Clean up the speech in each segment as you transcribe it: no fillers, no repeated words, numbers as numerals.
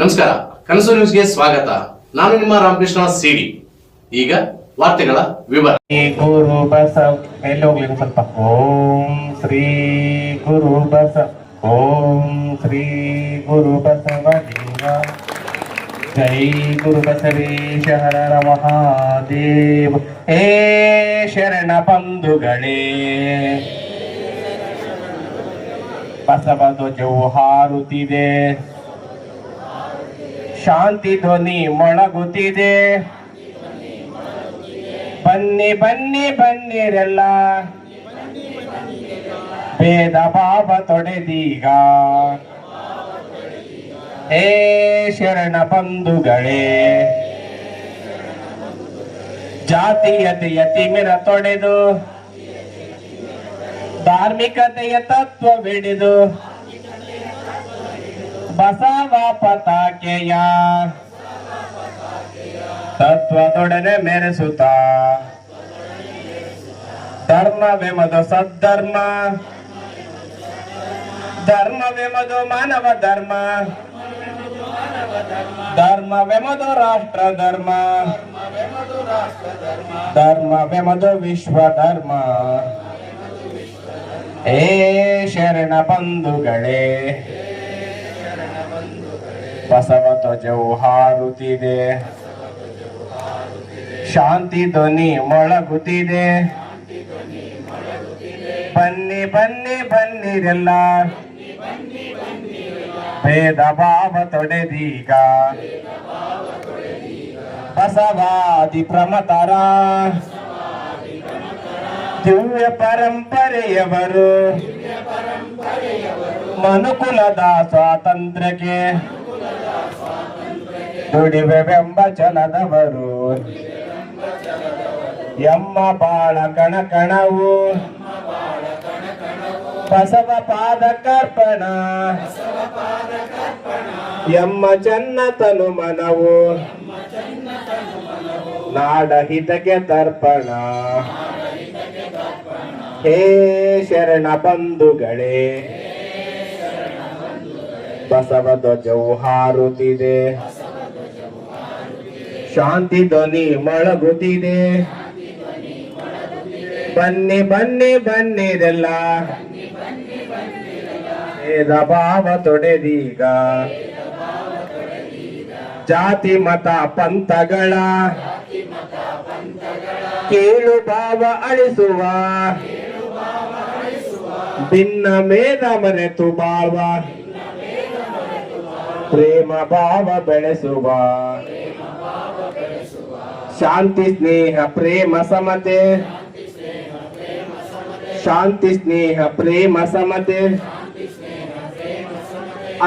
ನಮಸ್ಕಾರ, ಕನಸು ನ್ಯೂಸ್ಗೆ ಸ್ವಾಗತ. ನಾನು ನಿಮ್ಮ ರಾಮಕೃಷ್ಣ ಸಿಡಿ. ಈಗ ವಾರ್ತೆಗಳ ವಿವರ. ಗುರು ಬಸವ ಮೇಲೆ ಹೋಗ್ಲಿ ಸ್ವಲ್ಪ. ಓಂ ಶ್ರೀ ಗುರು ಬಸವ, ಓಂ ಶ್ರೀ ಗುರು ಬಸವಲಿಂಗ, ಜೈ ಗುರು ಬಸವೇಶ ಹರ ಮಹಾದೇವ. ಹೇ ಶರಣ ಬಂಧುಗಳೇ, ಬಸವ ಧ್ವಜವು ಹಾರುತ್ತಿದೆ, ಶಾಂತಿ ಧ್ವನಿ ಮೊಳಗುತ್ತಿದೆ. ಬನ್ನಿ ಬನ್ನಿ ಬನ್ನಿರೆಲ್ಲ, ಭೇದ ಭಾವ ತೊಡೆದೀಗ. ಹೇ ಶರಣ ಬಂಧುಗಳೇ, ಜಾತೀಯತೆಯ ತಿಮಿರ ತೊಡೆದು, ಧಾರ್ಮಿಕತೆಯ ತತ್ವವಿಡಿದು, ಬಸವ ಪತಾಕೆಯ ತತ್ವದೊಡನೆ ಮೆರೆಸುತ್ತ, ಧರ್ಮವೆಂಬುದು ಸದ್ಧರ್ಮ, ಧರ್ಮವೆಂಬುದು ಮಾನವ ಧರ್ಮ, ಧರ್ಮವೆಂಬುದು ರಾಷ್ಟ್ರ ಧರ್ಮ, ಧರ್ಮವೆಂಬುದು ವಿಶ್ವ ಧರ್ಮ. ಹೇ ಶರಣ ಬಂಧುಗಳೇ, ಬಸವ ಧ್ವಜವು ಹಾರುತ್ತಿದೆ, ಶಾಂತಿ ಧ್ವನಿ ಮೊಳಗುತ್ತಿದೆ. ಬನ್ನಿ ಬನ್ನಿ ಬನ್ನಿರೆಲ್ಲ, ಭೇದ ಭಾವ ತೊಡೆದೀಗ. ಬಸವಾದಿ ಪ್ರಮತರ ದಿವ್ಯ ಪರಂಪರೆಯವರು, ಮನುಕುಲದ ಸ್ವಾತಂತ್ರ್ಯಕ್ಕೆ ದುಡಿವೆಂಬ ಛಲದವರು. ಎಮ್ಮ ಬಾಳ ಕಣಕಣವು ಬಸವ ಪಾದಕರ್ಪಣ, ಎಮ್ಮ ಚೆನ್ನ ತನು ಮನವು ನಾಡ ಹಿತಕ್ಕೆ ತರ್ಪಣ. ಹೇ ಶರಣ ಬಂಧುಗಳೇ, ಬಸವ ಧ್ವಜವು ಹಾರುತ್ತಿದೆ, ಶಾಂತಿ ಧ್ವನಿ ಮೊಳಗುತ್ತಿದೆ. ಬನ್ನಿ ಬನ್ನಿ ಬನ್ನಿರೆಲ್ಲ, ಭೇದ ಭಾವ ತೊಡೆದೀಗ. ಜಾತಿ ಮತ ಪಂಥಗಳ ಕೀಳು ಭಾವ ಅಳಿಸುವ, ಭಿನ್ನ ಮೇದ ಮರೆತು ಬಾಳುವ, ಪ್ರೇಮ ಭಾವ ಬೆಳೆಸುವ. ಶಾಂತಿ ಸ್ನೇಹ ಪ್ರೇಮ ಸಮತೆ, ಶಾಂತಿ ಸ್ನೇಹ ಪ್ರೇಮ ಸಮತೆ,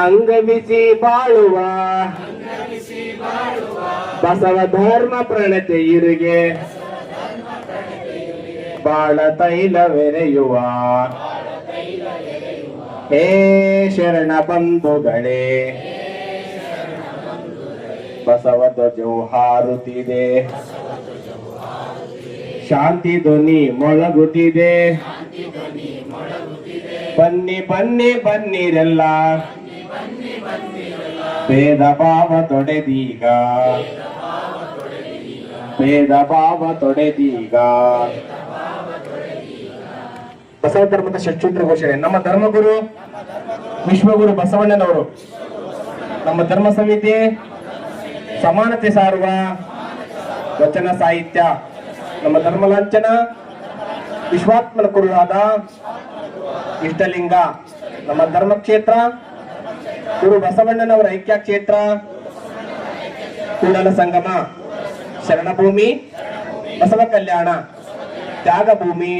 ಅಂಗವಿಸಿ ಬಾಳುವ, ಬಸವ ಧರ್ಮ ಪ್ರಣತೆ ಇರುಗೆ, ಬಾಳ ತೈಲವೆರೆಯುವ. ಹೇ ಶರಣ ಬಂಧುಗಳೇ, ಬಸವ ಧ್ವಜವು ಹಾರುತ್ತಿದೆ, ಶಾಂತಿ ಧ್ವನಿ ಮೊಳಗುತ್ತಿದೆ. ಬನ್ನಿ ಬನ್ನಿ ಬನ್ನಿರೆಲ್ಲ, ಭೇದ ಭಾವ ತೊಡೆದೀಗ, ಭೇದ ಭಾವ ತೊಡೆದೀಗ. ಬಸವ ಧರ್ಮದ ಷಟ್ಸೂತ್ರ ಘೋಷಣೆ. ನಮ್ಮ ಧರ್ಮಗುರು ವಿಶ್ವಗುರು ಬಸವಣ್ಣನವರು, ನಮ್ಮ ಧರ್ಮ ಸಮಿತಿ ಸಮಾನತೆ ಸಾರುವ ವಚನ ಸಾಹಿತ್ಯ, ನಮ್ಮ ಧರ್ಮ ಲಾಂಛನ ವಿಶ್ವಾತ್ಮನ ಕುರುವಾದ ಇಷ್ಟಲಿಂಗ, ನಮ್ಮ ಧರ್ಮಕ್ಷೇತ್ರ ಗುರು ಬಸವಣ್ಣನವರ ಐಕ್ಯ ಕ್ಷೇತ್ರ ಕೂಡಲ ಸಂಗಮ, ಶರಣಭೂಮಿ, ಬಸವ ಕಲ್ಯಾಣ, ತ್ಯಾಗ ಭೂಮಿ,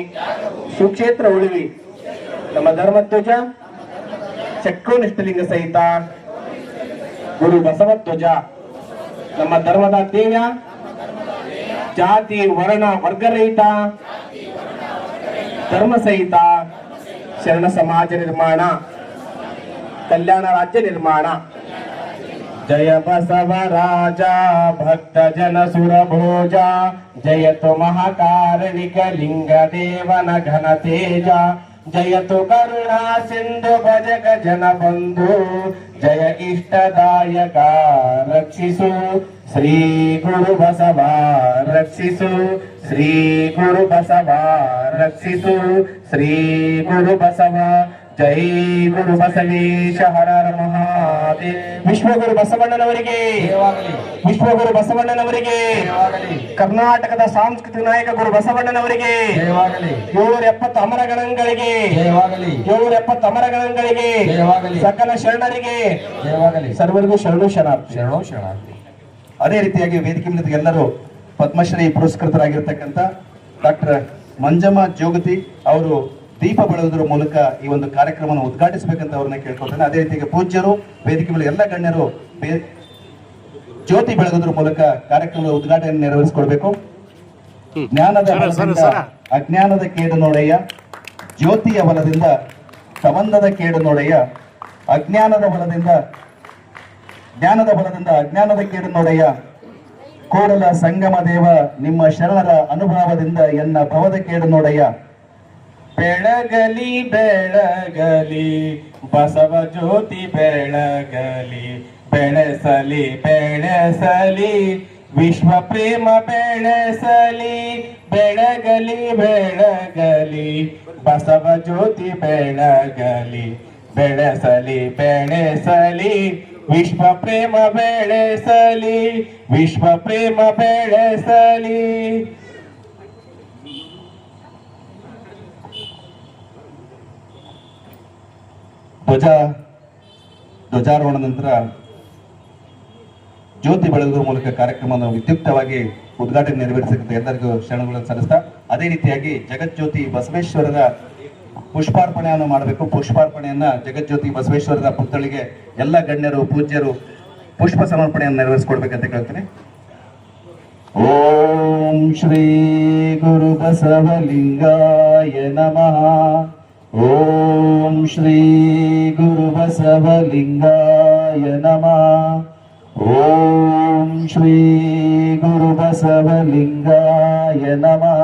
ಸುಕ್ಷೇತ್ರ ಉಳಿವಿ. ನಮ್ಮ ಧರ್ಮಧ್ವಜ ಚಕ್ರ ಇಷ್ಟಲಿಂಗ ಸಹಿತ ಗುರು ಬಸವಧ್ವಜ. ನಮ್ಮ ಧರ್ಮದ ಧ್ಯೇಯ ಜಾತಿ ವರ್ಣ ವರ್ಗರಹಿತ ಧರ್ಮ ಸಹಿತ ಶರಣ ಸಮಾಜ ನಿರ್ಮಾಣ, ಕಲ್ಯಾಣ ರಾಜ್ಯ ನಿರ್ಮಾಣ. ಜಯ ಬಸವರಾಜ ಭಕ್ತ ಜನ ಸುರಭೋಜ, ಜಯತು ಮಹಾಕಾರಣಿಕ ಲಿಂಗ ದೇವನ ಘನ ತೇಜ. ಜಯತು ಕರುಣಾ ಸಿಂಧು ಭಜಕ ಜನ ಬಂಧು ಜಯ ಇಷ್ಟದಾಯಕ ರಕ್ಷಿಸು ಶ್ರೀ ಗುರು ಬಸವ ರಕ್ಷಿಸು ಶ್ರೀ ಗುರು ಬಸವ ರಕ್ಷಿಸು ಶ್ರೀ ಗುರು ಬಸವ ಜೈ ಗುರು ಬಸವೇಶ ಹರ ಹರ ಮಹಾದೇವ. ವಿಶ್ವಗುರು ಬಸವಣ್ಣನವರಿಗೆ, ವಿಶ್ವಗುರು ಬಸವಣ್ಣನವರಿಗೆ, ಕರ್ನಾಟಕದ ಸಾಂಸ್ಕೃತಿಕ ನಾಯಕ ಗುರು ಬಸವಣ್ಣನವರಿಗೆ 770 ಅಮರಗಣಗಳಿಗೆ, 770 ಅಮರಗಣಗಳಿಗೆ, ಸಕಲ ಶರಣರಿಗೆ ಸರ್ವರಿಗೂ ಶರಣು ಶರಣಾರ್ಥಿ. ಅದೇ ರೀತಿಯಾಗಿ ವೇದಿಕೆ ಮೇಲೆ ಎಲ್ಲರೂ ಪದ್ಮಶ್ರೀ ಪುರಸ್ಕೃತರಾಗಿರ್ತಕ್ಕಂಥ ಡಾಕ್ಟರ್ ಮಂಜಮ್ಮ ಜೋಗತಿ ಅವರು ದೀಪ ಬೆಳಗುವುದರ ಮೂಲಕ ಈ ಒಂದು ಕಾರ್ಯಕ್ರಮವನ್ನು ಉದ್ಘಾಟಿಸಬೇಕಂತ ಅವ್ರನ್ನ ಕೇಳ್ಕೊಳ್ತೇನೆ. ಅದೇ ರೀತಿಯಾಗಿ ಪೂಜ್ಯರು, ವೇದಿಕೆ ಮೇಲೆ ಎಲ್ಲ ಗಣ್ಯರು ಜ್ಯೋತಿ ಬೆಳಗುವುದರ ಮೂಲಕ ಕಾರ್ಯಕ್ರಮದ ಉದ್ಘಾಟನೆ ನೆರವೇರಿಸಿಕೊಡ್ಬೇಕು. ಜ್ಞಾನದ ಬಲದಿಂದ ಅಜ್ಞಾನದ ಕೇಡು ನೋಡಯ್ಯ, ಜ್ಯೋತಿಯ ಬಲದಿಂದ ಸಂಬಂಧದ ಕೇಡು ನೋಡಯ್ಯ, ಅಜ್ಞಾನದ ಬಲದಿಂದ ಜ್ಞಾನದ ಬಲದಿಂದ ಅಜ್ಞಾನದ ಕೇಡು ನೋಡಯ್ಯ, ಕೂಡಲ ಸಂಗಮ ದೇವ ನಿಮ್ಮ ಶರಣರ ಅನುಭವದಿಂದ ಎನ್ನ ಭವದ ಕೇಡು ನೋಡಯ್ಯ. ಬೆಳಗಲಿ ಬೆಳಗಲಿ ಬಸವ ಜ್ಯೋತಿ ಬೆಳಗಲಿ, ಬೆಳೆಸಲಿ ಬೆಳೆಸಲಿ ವಿಶ್ವ ಪ್ರೇಮ ಬೆಳೆಸಲಿ, ಬೆಳಗಲಿ ಬೆಳಗಲಿ ಬಸವ ಜ್ಯೋತಿ ಬೆಳಗಲಿ, ಬೆಳೆಸಲಿ ಬೆಳೆಸಲಿ ವಿಶ್ವ ಪ್ರೇಮ ಬೆಳೆಸಲಿ, ವಿಶ್ವ ಪ್ರೇಮ ಬೆಳೆಸಲಿ. ಧ್ವಜಾರೋಹಣ ನಂತರ ಜ್ಯೋತಿ ಬೆಳಗುವ ಮೂಲಕ ಕಾರ್ಯಕ್ರಮವನ್ನು ವಿದ್ಯುಕ್ತವಾಗಿ ಉದ್ಘಾಟನೆ ನೆರವೇರಿಸತಕ್ಕಂಥ ಎಲ್ಲರಿಗೂ ಶರಣಗಳನ್ನು ಸಲ್ಲಿಸ್ತಾ, ಅದೇ ರೀತಿಯಾಗಿ ಜಗಜ್ಯೋತಿ ಬಸವೇಶ್ವರರ ಪುಷ್ಪಾರ್ಪಣೆಯನ್ನು ಮಾಡಬೇಕು. ಪುಷ್ಪಾರ್ಪಣೆಯನ್ನ ಜಗಜ್ಯೋತಿ ಬಸವೇಶ್ವರರ ಪುತ್ಥಳಿಗೆ ಎಲ್ಲ ಗಣ್ಯರು ಪೂಜ್ಯರು ಪುಷ್ಪ ಸಮರ್ಪಣೆಯನ್ನು ನೆರವೇರಿಸಿಕೊಡ್ಬೇಕಂತ ಕೇಳ್ತೀನಿ. ಓಂ ಶ್ರೀ ಗುರು ಬಸವಲಿಂಗಾಯ ನಮಃ. ಓಂ ಶ್ರೀ ಗುರು ಬಸವಲಿಂಗಾಯ ನಮಃ. ಓಂ ಶ್ರೀ ಗುರು ಬಸವಲಿಂಗಾಯ ನಮಃ.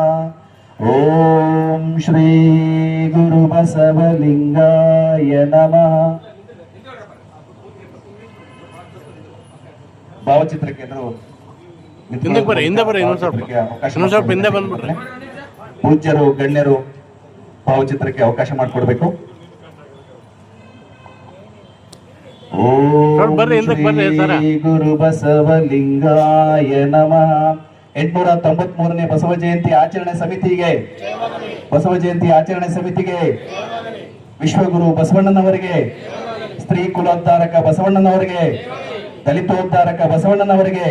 ಓಂ ಶ್ರೀ ಗುರು ಬಸವಲಿಂಗಾಯ ನಮಃ. ಭಾವಚಿತ್ರಕ್ಕೆ ಪೂಜ್ಯರು ಗಣ್ಯರು ಭಾವಚಿತ್ರಕ್ಕೆ ಅವಕಾಶ ಮಾಡಿಕೊಡ್ಬೇಕು. ಓಂ ಶ್ರೀ ಗುರು ಬಸವಲಿಂಗಾಯ ನಮಃ. 893ನೇ ಬಸವ ಜಯಂತಿ ಆಚರಣೆ ಸಮಿತಿಗೆ, ಬಸವ ಜಯಂತಿ ಆಚರಣೆ ಸಮಿತಿಗೆ, ವಿಶ್ವಗುರು ಬಸವಣ್ಣನವರಿಗೆ, ಸ್ತ್ರೀ ಕುಲೋದ್ಧಾರಕ ಬಸವಣ್ಣನವರಿಗೆ, ದಲಿತೋದ್ಧಾರಕ ಬಸವಣ್ಣನವರಿಗೆ.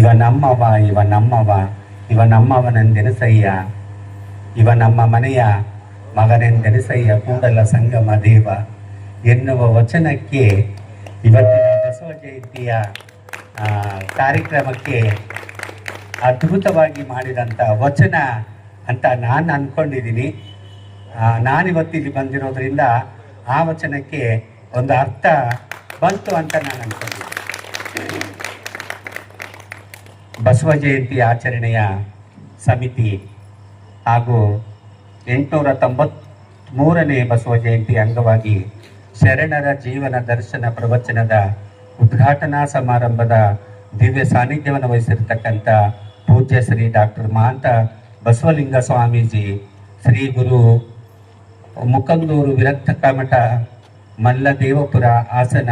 ಇವ ನಮ್ಮವ, ಇವ ನಮ್ಮವ, ಇವ ನಮ್ಮವನೆಂದೆನಿಸಯ್ಯ, ಇವ ನಮ್ಮ ಮನೆಯ ಮಗನೆಂದೆನಿಸಯ್ಯ, ಕೂಡಲ ಸಂಗಮ ದೇವ ಎನ್ನುವ ವಚನಕ್ಕೆ ಇವತ್ತಿನ ಬಸವ ಜಯಂತಿಯ ಕಾರ್ಯಕ್ರಮಕ್ಕೆ ಅದ್ಭುತವಾಗಿ ಮಾಡಿದಂಥ ವಚನ ಅಂತ ನಾನು ಅಂದ್ಕೊಂಡಿದ್ದೀನಿ. ನಾನಿವತ್ತಿಲ್ಲಿ ಬಂದಿರೋದ್ರಿಂದ ಆ ವಚನಕ್ಕೆ ಒಂದು ಅರ್ಥ ಬಂತು ಅಂತ ನಾನು ಅಂದ್ಕೊಂಡಿದ್ದೀನಿ. ಬಸವ ಜಯಂತಿ ಆಚರಣೆಯ ಸಮಿತಿ ಹಾಗೂ 893ನೇ ಬಸವ ಜಯಂತಿ ಅಂಗವಾಗಿ ಶರಣರ ಜೀವನ ದರ್ಶನ ಪ್ರವಚನದ ಉದ್ಘಾಟನಾ ಸಮಾರಂಭದ ದಿವ್ಯ ಸಾನ್ನಿಧ್ಯವನ್ನು ವಹಿಸಿರ್ತಕ್ಕಂಥ ಪೂಜ್ಯ ಶ್ರೀ ಡಾಕ್ಟರ್ ಮಹಾಂತ ಬಸವಲಿಂಗ ಸ್ವಾಮೀಜಿ, ಶ್ರೀ ಗುರು ಮುಕಂದೂರು ವಿರಕ್ತ ಕಮಠ ಮಲ್ಲದೇವಪುರ ಹಾಸನ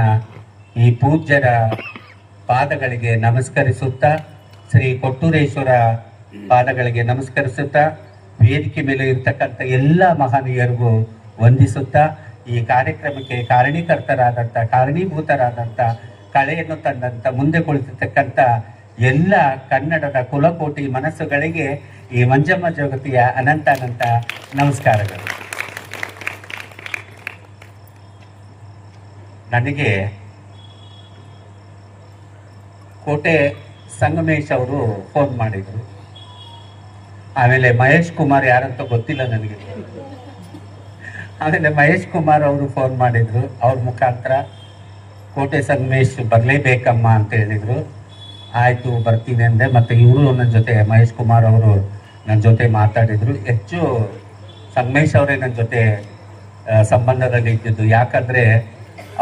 ಈ ಪೂಜ್ಯರ ಪಾದಗಳಿಗೆ ನಮಸ್ಕರಿಸುತ್ತಾ, ಶ್ರೀ ಕೊಟ್ಟೂರೇಶ್ವರ ಪಾದಗಳಿಗೆ ನಮಸ್ಕರಿಸುತ್ತಾ, ವೇದಿಕೆ ಮೇಲೆ ಇರ್ತಕ್ಕಂಥ ಎಲ್ಲ ಮಹನೀಯರಿಗೂ ವಂದಿಸುತ್ತಾ, ಈ ಕಾರ್ಯಕ್ರಮಕ್ಕೆ ಕಾರಣೀಭೂತರಾದಂಥ ಕಳೆಯನ್ನು ತಂದಂಥ ಮುಂದೆ ಕುಳಿತಿರ್ತಕ್ಕಂಥ ಎಲ್ಲ ಕನ್ನಡದ ಕುಲಕೋಟಿ ಮನಸ್ಸುಗಳಿಗೆ ಈ ಮಂಜಮ್ಮ ಜಗತಿಯ ಅನಂತ ನಮಸ್ಕಾರಗಳು. ನನಗೆ ಕೋಟೆ ಸಂಗಮೇಶ್ ಅವರು ಫೋನ್ ಮಾಡಿದರು. ಆಮೇಲೆ ಮಹೇಶ್ ಕುಮಾರ್ ಯಾರಂತ ಗೊತ್ತಿಲ್ಲ ನನಗೆ. ಆಮೇಲೆ ಮಹೇಶ್ ಕುಮಾರ್ ಅವರು ಫೋನ್ ಮಾಡಿದರು. ಅವ್ರ ಮುಖಾಂತರ ಕೋಟೆ ಸಂಗಮೇಶ್ ಬರಲೇಬೇಕಮ್ಮ ಅಂತ ಹೇಳಿದರು. ಆಯಿತು ಬರ್ತೀನಿ ಅಂದೆ. ಮತ್ತು ಇವರು ನನ್ನ ಜೊತೆ ಮಹೇಶ್ ಕುಮಾರ್ ಅವರು ನನ್ನ ಜೊತೆ ಮಾತಾಡಿದರು. ಹೆಚ್ಚು ಸಂಗಮೇಶ್ ಅವರೇ ನನ್ನ ಜೊತೆ ಸಂಬಂಧದಲ್ಲಿ ಇದ್ದಿದ್ದು. ಯಾಕಂದರೆ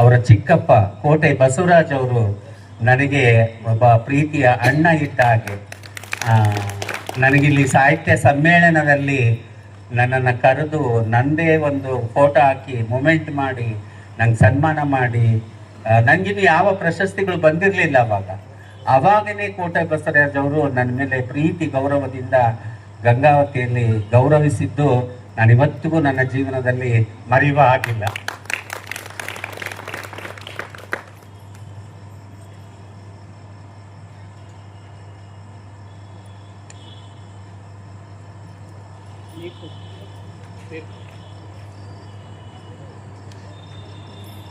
ಅವರ ಚಿಕ್ಕಪ್ಪ ಕೋಟೆ ಬಸವರಾಜ್ ಅವರು ನನಗೆ ಒಬ್ಬ ಪ್ರೀತಿಯ ಅಣ್ಣ ಇದ್ದ ಹಾಗೆ. ನನಗಿಲ್ಲಿ ಸಾಹಿತ್ಯ ಸಮ್ಮೇಳನದಲ್ಲಿ ನನ್ನನ್ನು ಕರೆದು ನನ್ನದೇ ಒಂದು ಫೋಟೋ ಹಾಕಿ ಮೊಮೆಂಟ್ ಮಾಡಿ ನಂಗೆ ಸನ್ಮಾನ ಮಾಡಿ, ನನಗಿನ್ನು ಯಾವ ಪ್ರಶಸ್ತಿಗಳು ಬಂದಿರಲಿಲ್ಲ ಅವಾಗನೇ ಕೋಟೆ ಬಸವರಾಜ್ ಅವರು ನನ್ನ ಮೇಲೆ ಪ್ರೀತಿ ಗೌರವದಿಂದ ಗಂಗಾವತಿಯಲ್ಲಿ ಗೌರವಿಸಿದ್ದು ನಾನು ಇವತ್ತಿಗೂ ನನ್ನ ಜೀವನದಲ್ಲಿ ಮರೆಯುವ ಹಾಗಿಲ್ಲ.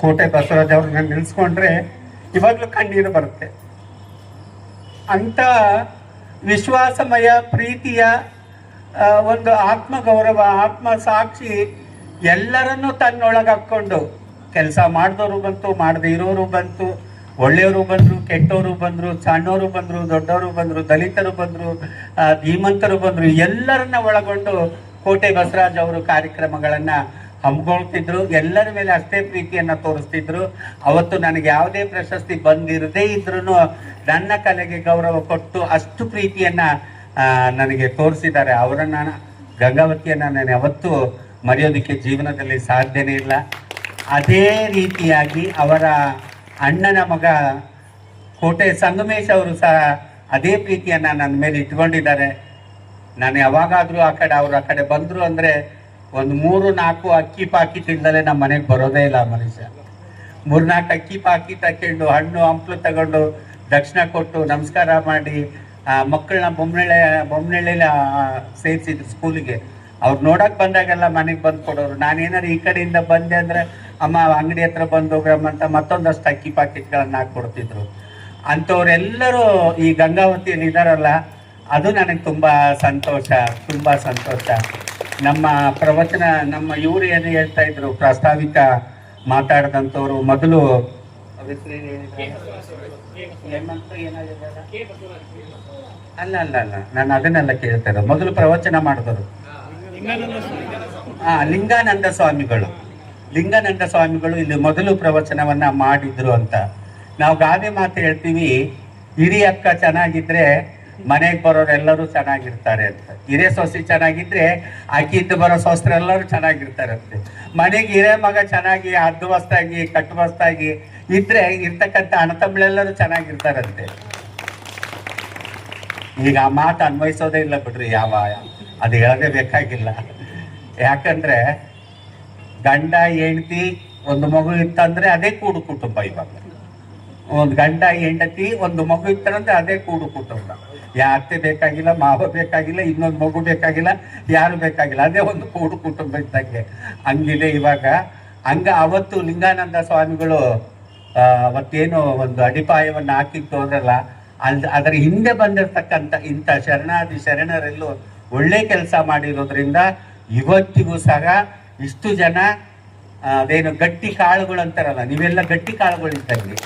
ಕೋಟೆ ಬಸವರಾಜ್ ಅವ್ರನ್ನ ನಿಲ್ಸ್ಕೊಂಡ್ರೆ ಇವಾಗ್ಲೂ ಕಣ್ಣೀರು ಬರುತ್ತೆ. ಅಂತ ವಿಶ್ವಾಸಮಯ ಪ್ರೀತಿಯ ಒಂದು ಆತ್ಮಗೌರವ, ಆತ್ಮ ಸಾಕ್ಷಿ ಎಲ್ಲರನ್ನೂ ತನ್ನೊಳಗೆ ಹಾಕ್ಕೊಂಡು ಕೆಲಸ ಮಾಡಿದವರು ಬಂತು, ಮಾಡದೇ ಇರೋರು ಬಂತು, ಒಳ್ಳೆಯವರು ಬಂದರು, ಕೆಟ್ಟವರು ಬಂದರು, ಸಣ್ಣವರು ಬಂದರು, ದೊಡ್ಡವರು ಬಂದರು, ದಲಿತರು ಬಂದರು, ಧೀಮಂತರು ಬಂದರು, ಎಲ್ಲರನ್ನ ಒಳಗೊಂಡು ಕೋಟೆ ಬಸವರಾಜ್ ಅವರು ಕಾರ್ಯಕ್ರಮಗಳನ್ನು ಹಮ್ಮಿಕೊಳ್ತಿದ್ರು. ಎಲ್ಲರ ಮೇಲೆ ಅಷ್ಟೇ ಪ್ರೀತಿಯನ್ನು ತೋರಿಸ್ತಿದ್ರು. ಅವತ್ತು ನನಗೆ ಯಾವುದೇ ಪ್ರಶಸ್ತಿ ಬಂದಿರದೇ ಇದ್ರೂ ನನ್ನ ಕಲೆಗೆ ಗೌರವ ಕೊಟ್ಟು ಅಷ್ಟು ಪ್ರೀತಿಯನ್ನು ನನಗೆ ತೋರಿಸಿದ್ದಾರೆ. ಅವರನ್ನು, ಗಂಗಾವತಿಯನ್ನು ನಾನು ಯಾವತ್ತೂ ಮರೆಯೋದಕ್ಕೆ ಜೀವನದಲ್ಲಿ ಸಾಧ್ಯನೇ ಇಲ್ಲ. ಅದೇ ರೀತಿಯಾಗಿ ಅವರ ಅಣ್ಣನ ಮಗ ಕೋಟೆ ಸಂಗಮೇಶ್ ಅವರು ಸಹ ಅದೇ ಪ್ರೀತಿಯನ್ನು ನನ್ನ ಮೇಲೆ ಇಟ್ಕೊಂಡಿದ್ದಾರೆ. ನಾನು ಯಾವಾಗಾದರೂ ಅವ್ರು ಆ ಕಡೆ ಬಂದರು ಅಂದರೆ ಒಂದು 3-4 ಅಕ್ಕಿ ಪಾಕಿಟ್ ಇಲ್ದಲೇ ನಮ್ಮ ಮನೆಗೆ ಬರೋದೇ ಇಲ್ಲ ಮನುಷ್ಯ. 3-4 ಅಕ್ಕಿ ಪಾಕಿಟ್ ಹಾಕೊಂಡು ಹಣ್ಣು ಹಂಪ್ಲು ತಗೊಂಡು ದಕ್ಷಿಣ ಕೊಟ್ಟು ನಮಸ್ಕಾರ ಮಾಡಿ ಮಕ್ಕಳನ್ನ ಬೊಮ್ಮನಹಳ್ಳಿಯಲ್ಲಿ ಸೇರಿಸಿದ್ರು ಸ್ಕೂಲಿಗೆ. ಅವ್ರು ನೋಡಕ್ ಬಂದಾಗೆಲ್ಲ ಮನೆಗೆ ಬಂದು ಕೊಡೋರು. ನಾನೇನಾದ್ರು ಈ ಕಡೆಯಿಂದ ಬಂದೆ ಅಂದರೆ ಅಮ್ಮ ಅಂಗಡಿ ಹತ್ರ ಬಂದು ಹೋಗಮ್ಮಂತ ಮತ್ತೊಂದಷ್ಟು ಅಕ್ಕಿ ಪಾಕಿಟ್ಗಳನ್ನ ಹಾಕ್ಕೊಡ್ತಿದ್ರು. ಅಂಥವ್ರೆಲ್ಲರೂ ಈ ಗಂಗಾವತಿಯಲ್ಲಿ ಇದ್ದಾರಲ್ಲ, ಅದು ನನಗೆ ತುಂಬ ಸಂತೋಷ. ನಮ್ಮ ಪ್ರವಚನ, ನಮ್ಮ ಇವರು ಏನು ಹೇಳ್ತಾ ಇದ್ರು, ಪ್ರಾಸ್ತಾವಿಕ ಮಾತಾಡಿದಂಥವ್ರು ಮೊದಲು ಅಲ್ಲ ನಾನು ಅದನ್ನೆಲ್ಲ ಕೇಳ್ತಾ ಇರೋದು. ಮೊದಲು ಪ್ರವಚನ ಮಾಡಿದರು ಲಿಂಗಾನಂದ ಸ್ವಾಮಿಗಳು ಇಲ್ಲಿ ಮೊದಲು ಪ್ರವಚನವನ್ನ ಮಾಡಿದ್ರು ಅಂತ. ನಾವು ಗಾದೆ ಮಾತು ಹೇಳ್ತೀವಿ, ಹಿರಿಯ ಅಕ್ಕ ಚೆನ್ನಾಗಿದ್ರೆ ಮನೆಗೆ ಬರೋರೆಲ್ಲರೂ ಚೆನ್ನಾಗಿರ್ತಾರೆ ಅಂತ. ಹಿರೇ ಸೊಸೆ ಚೆನ್ನಾಗಿದ್ರೆ ಆಕಿದ್ದು ಬರೋ ಸೊಸರೆಲ್ಲರೂ ಚೆನ್ನಾಗಿರ್ತಾರಂತೆ. ಮನೆಗೆ ಹಿರೇ ಮಗ ಚೆನ್ನಾಗಿ ಅರ್ಧವಸ್ತಾಗಿ ಕಟ್ಟುವಸ್ತಾಗಿ ಇದ್ರೆ ಇರ್ತಕ್ಕಂಥ ಅಣ್ಣತಮ್ಮಳೆಲ್ಲರೂ ಚೆನ್ನಾಗಿರ್ತಾರಂತೆ. ಈಗ ಆ ಮಾತು ಅನ್ವಯಿಸೋದೇ ಇಲ್ಲ ಬಿಡ್ರಿ, ಅದು ಹೇಳದೇ ಬೇಕಾಗಿಲ್ಲ. ಯಾಕಂದ್ರೆ ಗಂಡ ಹೆಂಡತಿ ಒಂದು ಮಗು ಇತ್ತಂದ್ರೆ ಅದೇ ಕೂಡು ಕುಟುಂಬ. ಇವಾಗ ಒಂದು ಗಂಡ ಹೆಂಡತಿ ಒಂದು ಮಗು ಇತ್ತಂದ್ರೆ ಅದೇ ಕೂಡು ಕುಟುಂಬ. ಅತ್ತೆ ಬೇಕಾಗಿಲ್ಲ, ಮಾವ ಬೇಕಾಗಿಲ್ಲ, ಇನ್ನೊಂದು ಮಗು ಬೇಕಾಗಿಲ್ಲ, ಯಾರು ಬೇಕಾಗಿಲ್ಲ, ಅದೇ ಒಂದು ಕೂಡು ಕುಟುಂಬ ಇದ್ದಂಗೆ. ಹಂಗಿದೆ ಇವಾಗ. ಅವತ್ತು ಲಿಂಗಾನಂದ ಸ್ವಾಮಿಗಳು ಅವತ್ತೇನು ಒಂದು ಅಡಿಪಾಯವನ್ನು ಹಾಕಿತ್ತು ಹೋದ್ರಲ್ಲ, ಅದರ ಹಿಂದೆ ಬಂದಿರತಕ್ಕಂಥ ಇಂಥ ಶರಣರೆಲ್ಲೂ ಒಳ್ಳೆ ಕೆಲಸ ಮಾಡಿರೋದ್ರಿಂದ ಇವತ್ತಿಗೂ ಸಹ ಇಷ್ಟು ಜನ ಅದೇನು ಗಟ್ಟಿ ಕಾಳುಗಳು ಅಂತಾರಲ್ಲ, ನೀವೆಲ್ಲ ಗಟ್ಟಿ ಕಾಳುಗಳಿದ್ದಂಗೆ.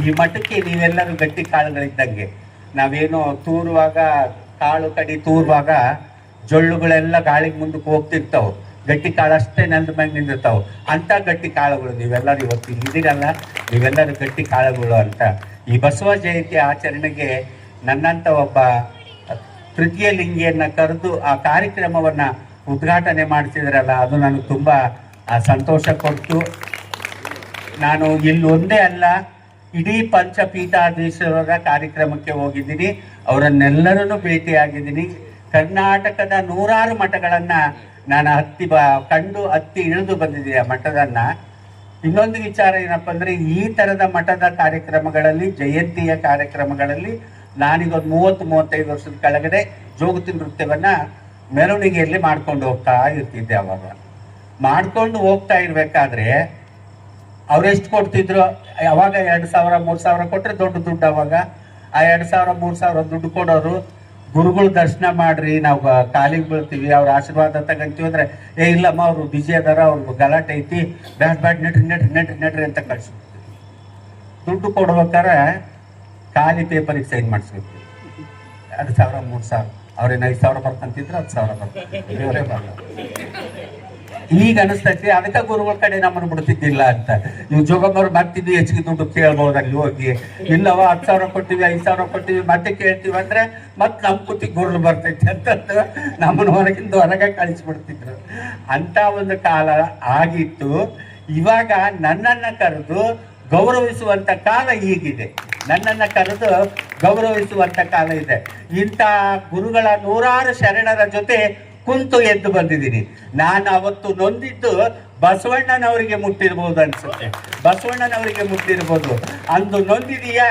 ಈ ಮಠಕ್ಕೆ ನೀವೆಲ್ಲರೂ ಗಟ್ಟಿ ಕಾಳುಗಳಿದ್ದಂಗೆ. ನಾವೇನು ತೂರುವಾಗ, ಕಾಳು ಕಡಿ ತೂರುವಾಗ ಜೊಳ್ಳುಗಳೆಲ್ಲ ಗಾಳಿಗೆ ಮುಂದಕ್ಕೆ ಹೋಗ್ತಿರ್ತಾವೆ, ಗಟ್ಟಿ ಕಾಳು ಅಷ್ಟೇ ನೆಲದ ಮ್ಯಾಗ ನಿಂದಿರ್ತಾವೆ. ಅಂಥ ಗಟ್ಟಿ ಕಾಳುಗಳು ನೀವೆಲ್ಲರೂ ಇವತ್ತು ಇದ್ದೀರಲ್ಲ, ನೀವೆಲ್ಲರೂ ಗಟ್ಟಿ ಕಾಳುಗಳು ಅಂತ. ಈ ಬಸವ ಜಯಂತಿ ಆಚರಣೆಗೆ ನನ್ನಂಥ ಒಬ್ಬ ತೃತೀಯ ಲಿಂಗಿಯನ್ನು ಕರೆದು ಆ ಕಾರ್ಯಕ್ರಮವನ್ನು ಉದ್ಘಾಟನೆ ಮಾಡ್ತಿದ್ರಲ್ಲ, ಅದು ನನಗೆ ತುಂಬ ಸಂತೋಷ ಕೊಟ್ಟು, ನಾನು ಇಲ್ಲಿ ಒಂದೇ ಅಲ್ಲ, ಇಡೀ ಪಂಚಪೀಠಾಧೀಶರ ಕಾರ್ಯಕ್ರಮಕ್ಕೆ ಹೋಗಿದ್ದೀನಿ, ಅವರನ್ನೆಲ್ಲರನ್ನು ಭೇಟಿಯಾಗಿದ್ದೀನಿ. ಕರ್ನಾಟಕದ 100 ಮಠಗಳನ್ನು ನಾನು ಹತ್ತಿ ಇಳಿದು ಬಂದಿದ್ದೀನಿ ಆ ಮಠದನ್ನ. ಇನ್ನೊಂದು ವಿಚಾರ ಏನಪ್ಪ ಅಂದರೆ, ಈ ಥರದ ಮಠದ ಕಾರ್ಯಕ್ರಮಗಳಲ್ಲಿ, ಜಯಂತಿಯ ಕಾರ್ಯಕ್ರಮಗಳಲ್ಲಿ ನಾನೀಗೊಂದು 30-35 ವರ್ಷದ ಕೆಳಗಡೆ ಜೋಗತಿ ನೃತ್ಯವನ್ನು ಮೆರವಣಿಗೆಯಲ್ಲಿ ಮಾಡ್ಕೊಂಡು ಹೋಗ್ತಾ ಇರ್ತಿದ್ದೆ. ಅವಾಗ ಮಾಡ್ಕೊಂಡು ಹೋಗ್ತಾ ಇರಬೇಕಾದ್ರೆ ಅವರೆಷ್ಟು ಕೊಡ್ತಿದ್ರು, ಅವಾಗ 2,000-3,000 ಕೊಟ್ಟರೆ ದೊಡ್ಡ ದುಡ್ಡು. ಅವಾಗ ಆ 2,000-3,000 ದುಡ್ಡು ಕೊಡೋರು, ಗುರುಗಳು ದರ್ಶನ ಮಾಡ್ರಿ, ನಾವು ಕಾಲಿಗೆ ಬೀಳ್ತೀವಿ, ಅವ್ರ ಆಶೀರ್ವಾದ ತಗೊಂತೀವಿ ಅಂದ್ರೆ, ಇಲ್ಲಮ್ಮ ಅವರು ಬಿಜಿ ಅದಾರ, ಅವ್ರಿಗೆ ಗಲಾಟೆ ಐತಿ, ಬ್ಯಾಟ್ ನೆಟ್ರಿ ಅಂತ ಕಳ್ಸ್ಬಿಡ್ತೀವಿ. ದುಡ್ಡು ಕೊಡ್ಬೇಕಾರೆ ಖಾಲಿ ಪೇಪರಿಗೆ ಸೈನ್ ಮಾಡಿಸ್ಬೇಕು, 2,000-3,000. ಅವ್ರೇನು 5,000 ಬರ್ಕಂತಿದ್ರು 10,000 ಬರ್ಕಂತಿದ್ರು, ಇವರೇ ಬರಲ್ಲ. ಈಗ ಅನಿಸ್ತೈತಿ ಅದಕ್ಕೆ ಗುರುಗಳ ಕಡೆ ನಮ್ಮನ್ನು ಬಿಡ್ತಿದ್ದಿಲ್ಲ ಅಂತ. ನೀವು ಜೋಗಮ್ಮವ್ರು ಬರ್ತಿದ್ವಿ ಹೆಚ್ಚಿಗೆ ದುಡ್ಡು ಕೇಳ್ಬೋದು ಅಲ್ಲಿ ಹೋಗಿ, ಇಲ್ಲವ 10,000 ಕೊಟ್ಟಿವಿ 5,000 ಕೊಟ್ಟಿವಿ ಮತ್ತೆ ಕೇಳ್ತೀವಿ ಅಂದ್ರೆ ಮತ್ತೆ ನಮ್ಮ ಕುತ್ತಿಗೆ ಗುರುಳು ಬರ್ತೈತಿ ಅಂತಂದು ನಮ್ಮನ್ನು ಹೊರಗೆ ಕಳಿಸ್ಬಿಡ್ತಿದ್ರು. ಅಂತ ಒಂದು ಕಾಲ ಆಗಿತ್ತು. ಇವಾಗ ನನ್ನನ್ನ ಕರೆದು ಗೌರವಿಸುವಂತ ಕಾಲ ಈಗಿದೆ. ನನ್ನನ್ನ ಕರೆದು ಗೌರವಿಸುವಂತ ಕಾಲ ಇದೆ. ಇಂಥ ಗುರುಗಳ ನೂರಾರು ಶರಣರ ಜೊತೆ ಕುಂತು ಎದ್ದು ಬಂದಿದ್ದೀನಿ. ನಾನು ಅವತ್ತು ನೊಂದಿದ್ದು ಬಸವಣ್ಣನವರಿಗೆ ಮುಟ್ಟಿರ್ಬೋದು ಅನ್ಸುತ್ತೆ, ಬಸವಣ್ಣನವರಿಗೆ ಮುಟ್ಟಿರ್ಬೋದು. ಅಂದು ನೊಂದಿದೀಯಾ,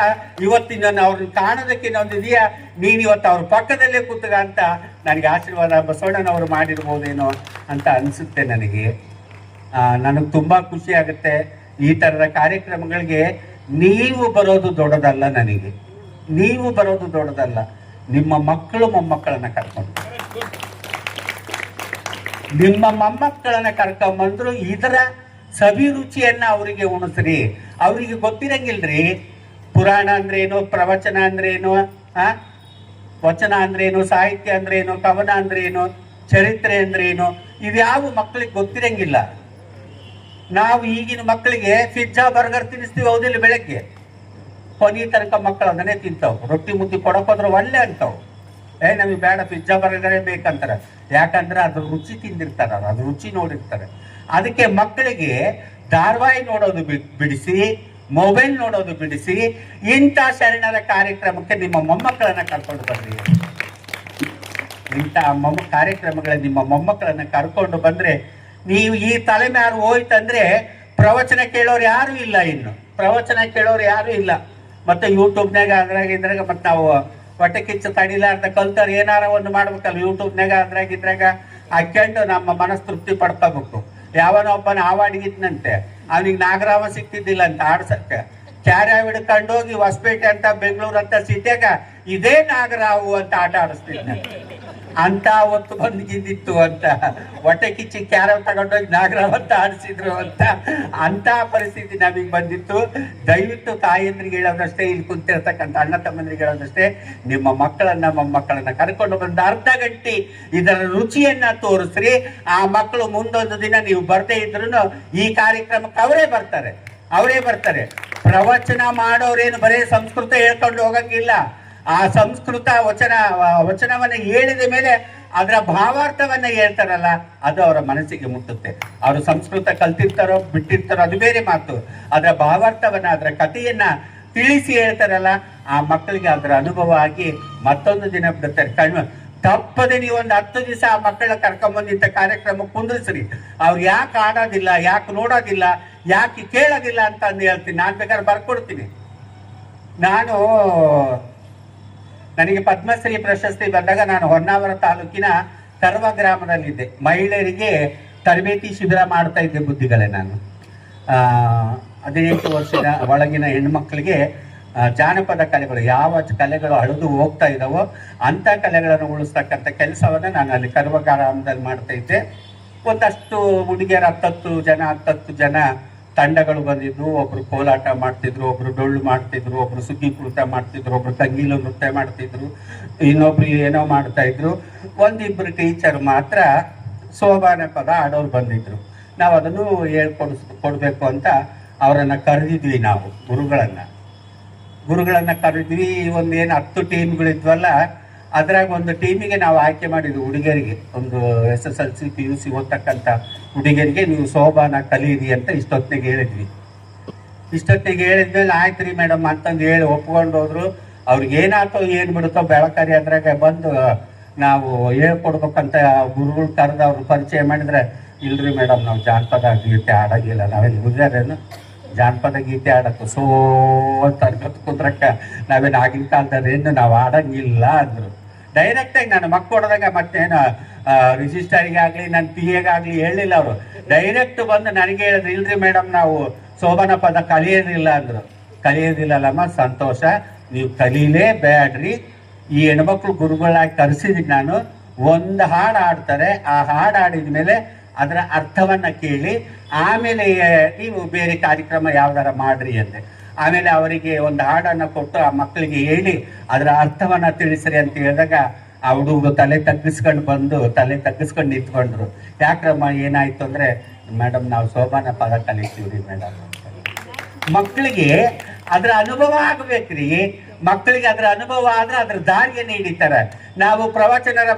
ಇವತ್ತಿನ ಅವ್ರನ್ನ ಕಾಣೋದಕ್ಕೆ ನೊಂದಿದೀಯಾ, ನೀನು ಇವತ್ತು ಅವ್ರ ಪಕ್ಕದಲ್ಲೇ ಕೂತಗ ಅಂತ ನನಗೆ ಆಶೀರ್ವಾದ ಬಸವಣ್ಣನವರು ಮಾಡಿರ್ಬೋದೇನೋ ಅಂತ ಅನಿಸುತ್ತೆ ನನಗೆ. ನನಗೆ ತುಂಬ ಖುಷಿ ಆಗುತ್ತೆ. ಈ ಥರದ ಕಾರ್ಯಕ್ರಮಗಳಿಗೆ ನೀವು ಬರೋದು ದೊಡ್ಡದಲ್ಲ, ನನಗೆ ನೀವು ಬರೋದು ದೊಡ್ಡದಲ್ಲ, ನಿಮ್ಮ ಮಕ್ಕಳು ಮೊಮ್ಮಕ್ಕಳನ್ನ ಕರ್ಕೊಂಡು, ನಿಮ್ಮ ಮೊಮ್ಮಕ್ಕಳನ್ನ ಕರ್ಕೊಂಬಂದ್ರು ಇದರ ಸವಿರುಚಿಯನ್ನ ಅವರಿಗೆ ಉಣಿಸ್ರಿ. ಅವರಿಗೆ ಗೊತ್ತಿರಂಗಿಲ್ರಿ ಪುರಾಣ ಅಂದ್ರೇನು, ಪ್ರವಚನ ಅಂದ್ರೇನು, ವಚನ ಅಂದ್ರೇನು, ಸಾಹಿತ್ಯ ಅಂದ್ರೇನು, ಕವನ ಅಂದ್ರೇನು, ಚರಿತ್ರೆ ಅಂದ್ರೇನು, ಇವ್ಯಾವ ಮಕ್ಕಳಿಗೆ ಗೊತ್ತಿರಂಗಿಲ್ಲ. ನಾವು ಈಗಿನ ಮಕ್ಕಳಿಗೆ ಪಿಜ್ಜಾ ಬರ್ಗರ್ ತಿನ್ನಿಸ್ತೀವಿ, ಹೌದಿಲ್ಲ? ಬೆಳಗ್ಗೆ ಕೊನೆ ತನಕ ಮಕ್ಕಳು ಅದನ್ನೇ ತಿಂತಾವ್. ರೊಟ್ಟಿ ಮುದ್ದೆ ಕೊಡಕೋದ್ರೆ ಒಳ್ಳೆ ಅಂತಾವ್. ನಮಗೆ ಬೇಡ ಪಿಜ್ಜಾ ಬರ್ಗರೇ ಬೇಕಂತಾರೆ. ಯಾಕಂದ್ರೆ ಅದ್ರ ರುಚಿ ತಿಂದಿರ್ತಾರ, ಅದ್ರ ರುಚಿ ನೋಡಿರ್ತಾರೆ. ಅದಕ್ಕೆ ಮಕ್ಕಳಿಗೆ ಧಾರಾವಾಹಿ ನೋಡೋದು ಬಿಡಿಸಿ, ಮೊಬೈಲ್ ನೋಡೋದು ಬಿಡಿಸಿ, ಇಂಥ ಶರಣರ ಕಾರ್ಯಕ್ರಮಕ್ಕೆ ನಿಮ್ಮ ಮೊಮ್ಮಕ್ಕಳನ್ನ ಕರ್ಕೊಂಡು ಬರ್ರಿ. ಇಂಥ ಕಾರ್ಯಕ್ರಮಗಳ ನಿಮ್ಮ ಮೊಮ್ಮಕ್ಕಳನ್ನ ಕರ್ಕೊಂಡು ಬಂದ್ರೆ, ನೀವು ಈ ತಲೆ ಮ್ಯಾರು ಹೋಯ್ತಂದ್ರೆ ಪ್ರವಚನ ಕೇಳೋರು ಯಾರು ಇಲ್ಲ, ಇನ್ನು ಪ್ರವಚನ ಕೇಳೋರು ಯಾರು ಇಲ್ಲ. ಮತ್ತೆ ಯೂಟ್ಯೂಬ್ನಾಗ ಅದ್ರಾಗ ಇದ್ರಾಗ ಮತ್ತೆ ನಾವು ಹೊಟ್ಟೆ ಕಿಚ್ಚು ತಡಿಲಾರ್ದ ಕಲ್ತವ್ರು ಏನಾರ ಒಂದು ಮಾಡ್ಬೇಕಲ್ಲ, ಯೂಟ್ಯೂಬ್ನಾಗ ಅದ್ರಾಗ ಇದ್ರಾಗ ಹಾಕ್ಕೊಂಡು ನಮ್ಮ ಮನಸ್ ತೃಪ್ತಿ ಪಡ್ಕೋಬೇಕು. ಯಾವನೊಬ್ಬನ ಆವಾಡಿಗಿದ್ನಂತೆ, ಅವನಿಗೆ ನಾಗರಾಮ ಸಿಕ್ತಿದ್ದಿಲ್ಲ ಅಂತ ಆಡ್ಸಕ್ಕೆ, ಕ್ಯಾರ್ಯಾವ್ ಹಿಡ್ಕೊಂಡು ಹೋಗಿ ಹೊಸಪೇಟೆ ಅಂತ ಬೆಂಗಳೂರು ಅಂತ ಸಿಟಿಯಾಗ ಇದೇ ನಾಗರಾವು ಅಂತ ಆಟ ಆಡಿಸ್ತಿದ್ನಂತೆ. ಅಂತ ಹೊತ್ತು ಬಂದಿದ್ದಿತ್ತು ಅಂತ ಹೊಟ್ಟೆ ಕಿಚ್ಚಿ ಕ್ಯಾರವ್ ತಗೊಂಡೋಗಿ ನಾಗರಾವ್ ಅಂತ ಆಡಿಸಿದ್ರು ಅಂತ ಪರಿಸ್ಥಿತಿ ನಮಗೆ ಬಂದಿತ್ತು. ದಯವಿಟ್ಟು ತಾಯಂದ್ರಿಗೆ ಹೇಳೋದಷ್ಟೇ, ಇಲ್ಲಿ ಕುಂತಿರ್ತಕ್ಕಂಥ ಅಣ್ಣ ತಮ್ಮಂದ್ರಿಗೆ ಹೇಳೋದಷ್ಟೇ, ನಿಮ್ಮ ಮಕ್ಕಳನ್ನ ಮೊಮ್ಮಕ್ಕಳನ್ನ ಕರ್ಕೊಂಡು ಬಂದು ಅರ್ಧ ಗಂಟೆ ಇದರ ರುಚಿಯನ್ನ ತೋರಿಸ್ರಿ. ಆ ಮಕ್ಕಳು ಮುಂದೊಂದು ದಿನ ನೀವು ಬರ್ದೇ ಇದ್ರು ಈ ಕಾರ್ಯಕ್ರಮಕ್ಕೆ ಅವರೇ ಬರ್ತಾರೆ. ಪ್ರವಚನ ಮಾಡೋರೇನು ಬರೀ ಸಂಸ್ಕೃತ ಹೇಳ್ಕೊಂಡು ಹೋಗಂಗಿಲ್ಲ. ಆ ಸಂಸ್ಕೃತ ವಚನವನ್ನ ಹೇಳಿದ ಮೇಲೆ ಅದರ ಭಾವಾರ್ಥವನ್ನ ಹೇಳ್ತಾರಲ್ಲ, ಅದು ಅವರ ಮನಸ್ಸಿಗೆ ಮುಟ್ಟುತ್ತೆ. ಅವರು ಸಂಸ್ಕೃತ ಕಲ್ತಿರ್ತಾರೋ ಬಿಟ್ಟಿರ್ತಾರೋ ಅದು ಬೇರೆ ಮಾತು. ಅದರ ಭಾವಾರ್ಥವನ್ನ, ಅದರ ಕಥೆಯನ್ನ ತಿಳಿಸಿ ಹೇಳ್ತಾರಲ್ಲ, ಆ ಮಕ್ಕಳಿಗೆ ಅದರ ಅನುಭವ ಆಗಿ ಮತ್ತೊಂದು ದಿನ ಬಿಡುತ್ತಾರೆ. ತಪ್ಪದೆ ನೀವು ಒಂದು 10 ದಿವಸ ಆ ಮಕ್ಕಳ ಕರ್ಕೊಂಬಂದಿದ್ದ ಕಾರ್ಯಕ್ರಮ ಕುಂದಿಸ್ರಿ. ಅವ್ರು ಯಾಕೆ ಆಡೋದಿಲ್ಲ, ಯಾಕೆ ನೋಡೋದಿಲ್ಲ, ಯಾಕೆ ಕೇಳೋದಿಲ್ಲ ಅಂತ ಅಂದು ಹೇಳ್ತೀನಿ. ನಾನು ಬೇಕಾದ್ರೆ ಬರ್ಕೊಡ್ತೀನಿ. ನನಗೆ ಪದ್ಮಶ್ರೀ ಪ್ರಶಸ್ತಿ ಬಂದಾಗ ನಾನು ಹೊನ್ನಾವರ ತಾಲೂಕಿನ ಕರ್ವ ಗ್ರಾಮದಲ್ಲಿದ್ದೆ. ಮಹಿಳೆಯರಿಗೆ ತರಬೇತಿ ಶಿಬಿರ ಮಾಡ್ತಾ ಇದ್ದೆ ಬುದ್ಧಿಗಳೇ. ನಾನು 18 ವರ್ಷದ ಒಳಗಿನ ಹೆಣ್ಮಕ್ಳಿಗೆ ಜಾನಪದ ಕಲೆಗಳು, ಯಾವ ಕಲೆಗಳು ಅಳಿದು ಹೋಗ್ತಾ ಇದ್ದಾವೋ ಅಂಥ ಕಲೆಗಳನ್ನು ಉಳಿಸ್ತಕ್ಕಂಥ ಕೆಲಸವನ್ನ ನಾನು ಅಲ್ಲಿ ಕರ್ವ ಗ್ರಾಮದಲ್ಲಿ ಮಾಡ್ತಾ ಇದ್ದೆ. ಒಂದಷ್ಟು ಹುಡುಗಿಯರ 10 ಜನ ತಂಡಗಳು ಬಂದಿದ್ರು. ಒಬ್ರು ಕೋಲಾಟ ಮಾಡ್ತಿದ್ರು, ಒಬ್ರು ಡೊಳ್ಳು ಮಾಡ್ತಿದ್ರು, ಒಬ್ರು ಸುಗ್ಗಿ ಕುಣಿತ ಮಾಡ್ತಿದ್ರು, ಒಬ್ರು ತಂಗಿಲು ನೃತ್ಯ ಮಾಡ್ತಿದ್ರು, ಇನ್ನೊಬ್ರು ಏನೋ ಮಾಡ್ತಾ ಇದ್ರು. ಒಂದಿಬ್ರು ಟೀಚರ್ ಮಾತ್ರ ಸೋಬಾನೆ ಪದ ಆಡೋರು ಬಂದಿದ್ರು. ನಾವು ಅದನ್ನು ಕೊಡ್ಬೇಕು ಅಂತ ಅವರನ್ನ ಕರೆದಿದ್ವಿ. ನಾವು ಗುರುಗಳನ್ನ ಕರೆದ್ವಿ. ಒಂದೇನು 10 ಟೀಮ್ಗಳಿದ್ವಲ್ಲ, ಅದ್ರಾಗ ಒಂದು ಟೀಮಿಗೆ ನಾವು ಆಯ್ಕೆ ಮಾಡಿದ್ವಿ. ಹುಡುಗಿಯರಿಗೆ, ಒಂದು SSLC PUC ಓದ್ತಕ್ಕಂಥ ಹುಡುಗಿಯರಿಗೆ ನೀವು ಸೋಬಾನ ಕಲೀರಿ ಅಂತ ಇಷ್ಟೊತ್ತಿಗೆ ಹೇಳಿದ್ಮೇಲೆ ಆಯ್ತು ರೀ ಮೇಡಮ್ ಅಂತಂದು ಹೇಳಿ ಒಪ್ಕೊಂಡು ಹೋದ್ರು. ಅವ್ರಿಗೆ ಏನಾಯ್ತೋ ಏನು ಬಿಡುತ್ತೋ ಬೆಳಕಾರಿ ಅದ್ರಾಗ ಬಂದು ನಾವು ಹೇಳ್ಕೊಡ್ಬೇಕಂತ ಗುರುಗಳು ಕರೆದು ಅವ್ರು ಪರಿಚಯ ಮಾಡಿದ್ರೆ, ಇಲ್ರಿ ಮೇಡಮ್ ನಾವು ಜಾನಪದ ಗೀತೆ ಆಡೋಂಗಿಲ್ಲ, ನಾವೇನು ಹುಡುಗರೇನು ಜಾನಪದ ಗೀತೆ ಆಡಕ್ಕೆ ಸೋ ಅಂತ ಕುಂದ್ರಕ್ಕ ನಾವೇನು ಆಗಿನ ಕಾಲದಲ್ಲೇನು ನಾವು ಆಡಂಗಿಲ್ಲ ಅಂದ್ರು. ಡೈರೆಕ್ಟಾಗಿ ನಾನು ಮಕ್ಕಳು ಹೊಡೆದಾಗ ಮತ್ತೇನು ರಿಜಿಸ್ಟರ್ಗೆ ಆಗಲಿ ನನ್ನ PA ಗಾಗಲಿ ಹೇಳಿಲ್ಲ. ಅವರು ಡೈರೆಕ್ಟ್ ಬಂದು ನನಗೆ ಹೇಳಿದ್ರು, ಇಲ್ರಿ ಮೇಡಮ್ ನಾವು ಸೋಬಾನ ಪದ ಕಲಿಯೋದಿಲ್ಲ ಅಂದರು. ಕಲಿಯೋದಿಲ್ಲಲ್ಲಮ್ಮ, ಸಂತೋಷ, ನೀವು ಕಲೀಲೇ ಬೇಡ್ರಿ. ಈ ಹೆಣ್ಮಕ್ಳು ಗುರುಗಳಾಗಿ ಕರೆಸಿದ್ದೀನಿ ನಾನು. ಒಂದು ಹಾಡು ಆಡ್ತಾರೆ, ಆ ಹಾಡು ಆಡಿದ ಮೇಲೆ ಅದರ ಅರ್ಥವನ್ನ ಕೇಳಿ ಆಮೇಲೆ ನೀವು ಬೇರೆ ಕಾರ್ಯಕ್ರಮ ಯಾವ್ದಾರ ಮಾಡ್ರಿ ಅಂದೆ. ಆಮೇಲೆ ಅವರಿಗೆ ಒಂದು ಹಾಡನ್ನು ಕೊಟ್ಟು ಆ ಮಕ್ಕಳಿಗೆ ಹೇಳಿ ಅದರ ಅರ್ಥವನ್ನ ತಿಳಿಸ್ರಿ ಅಂತ ಹೇಳಿದಾಗ ಆ ಹುಡುಗ ತಲೆ ತಗ್ಗಿಸ್ಕೊಂಡು ನಿಂತ್ಕೊಂಡ್ರು. ಯಾಕ್ರಮ್ಮ ಏನಾಯ್ತು ಅಂದ್ರೆ, ಮೇಡಮ್ ನಾವು ಸೋಬಾನ ಪದ ಕಲಿತೀವ್ರಿ ಮೇಡಮ್ ಅಂತ. ಮಕ್ಕಳಿಗೆ ಅದ್ರ ಅನುಭವ ಆಗ್ಬೇಕ್ರಿ. ಮಕ್ಕಳಿಗೆ ಅದ್ರ ಅನುಭವ ಆದ್ರೆ ಅದ್ರ ದಾರಿಯನ್ನು ಹಿಡಿತಾರೆ. ನಾವು ಪ್ರವಚನರ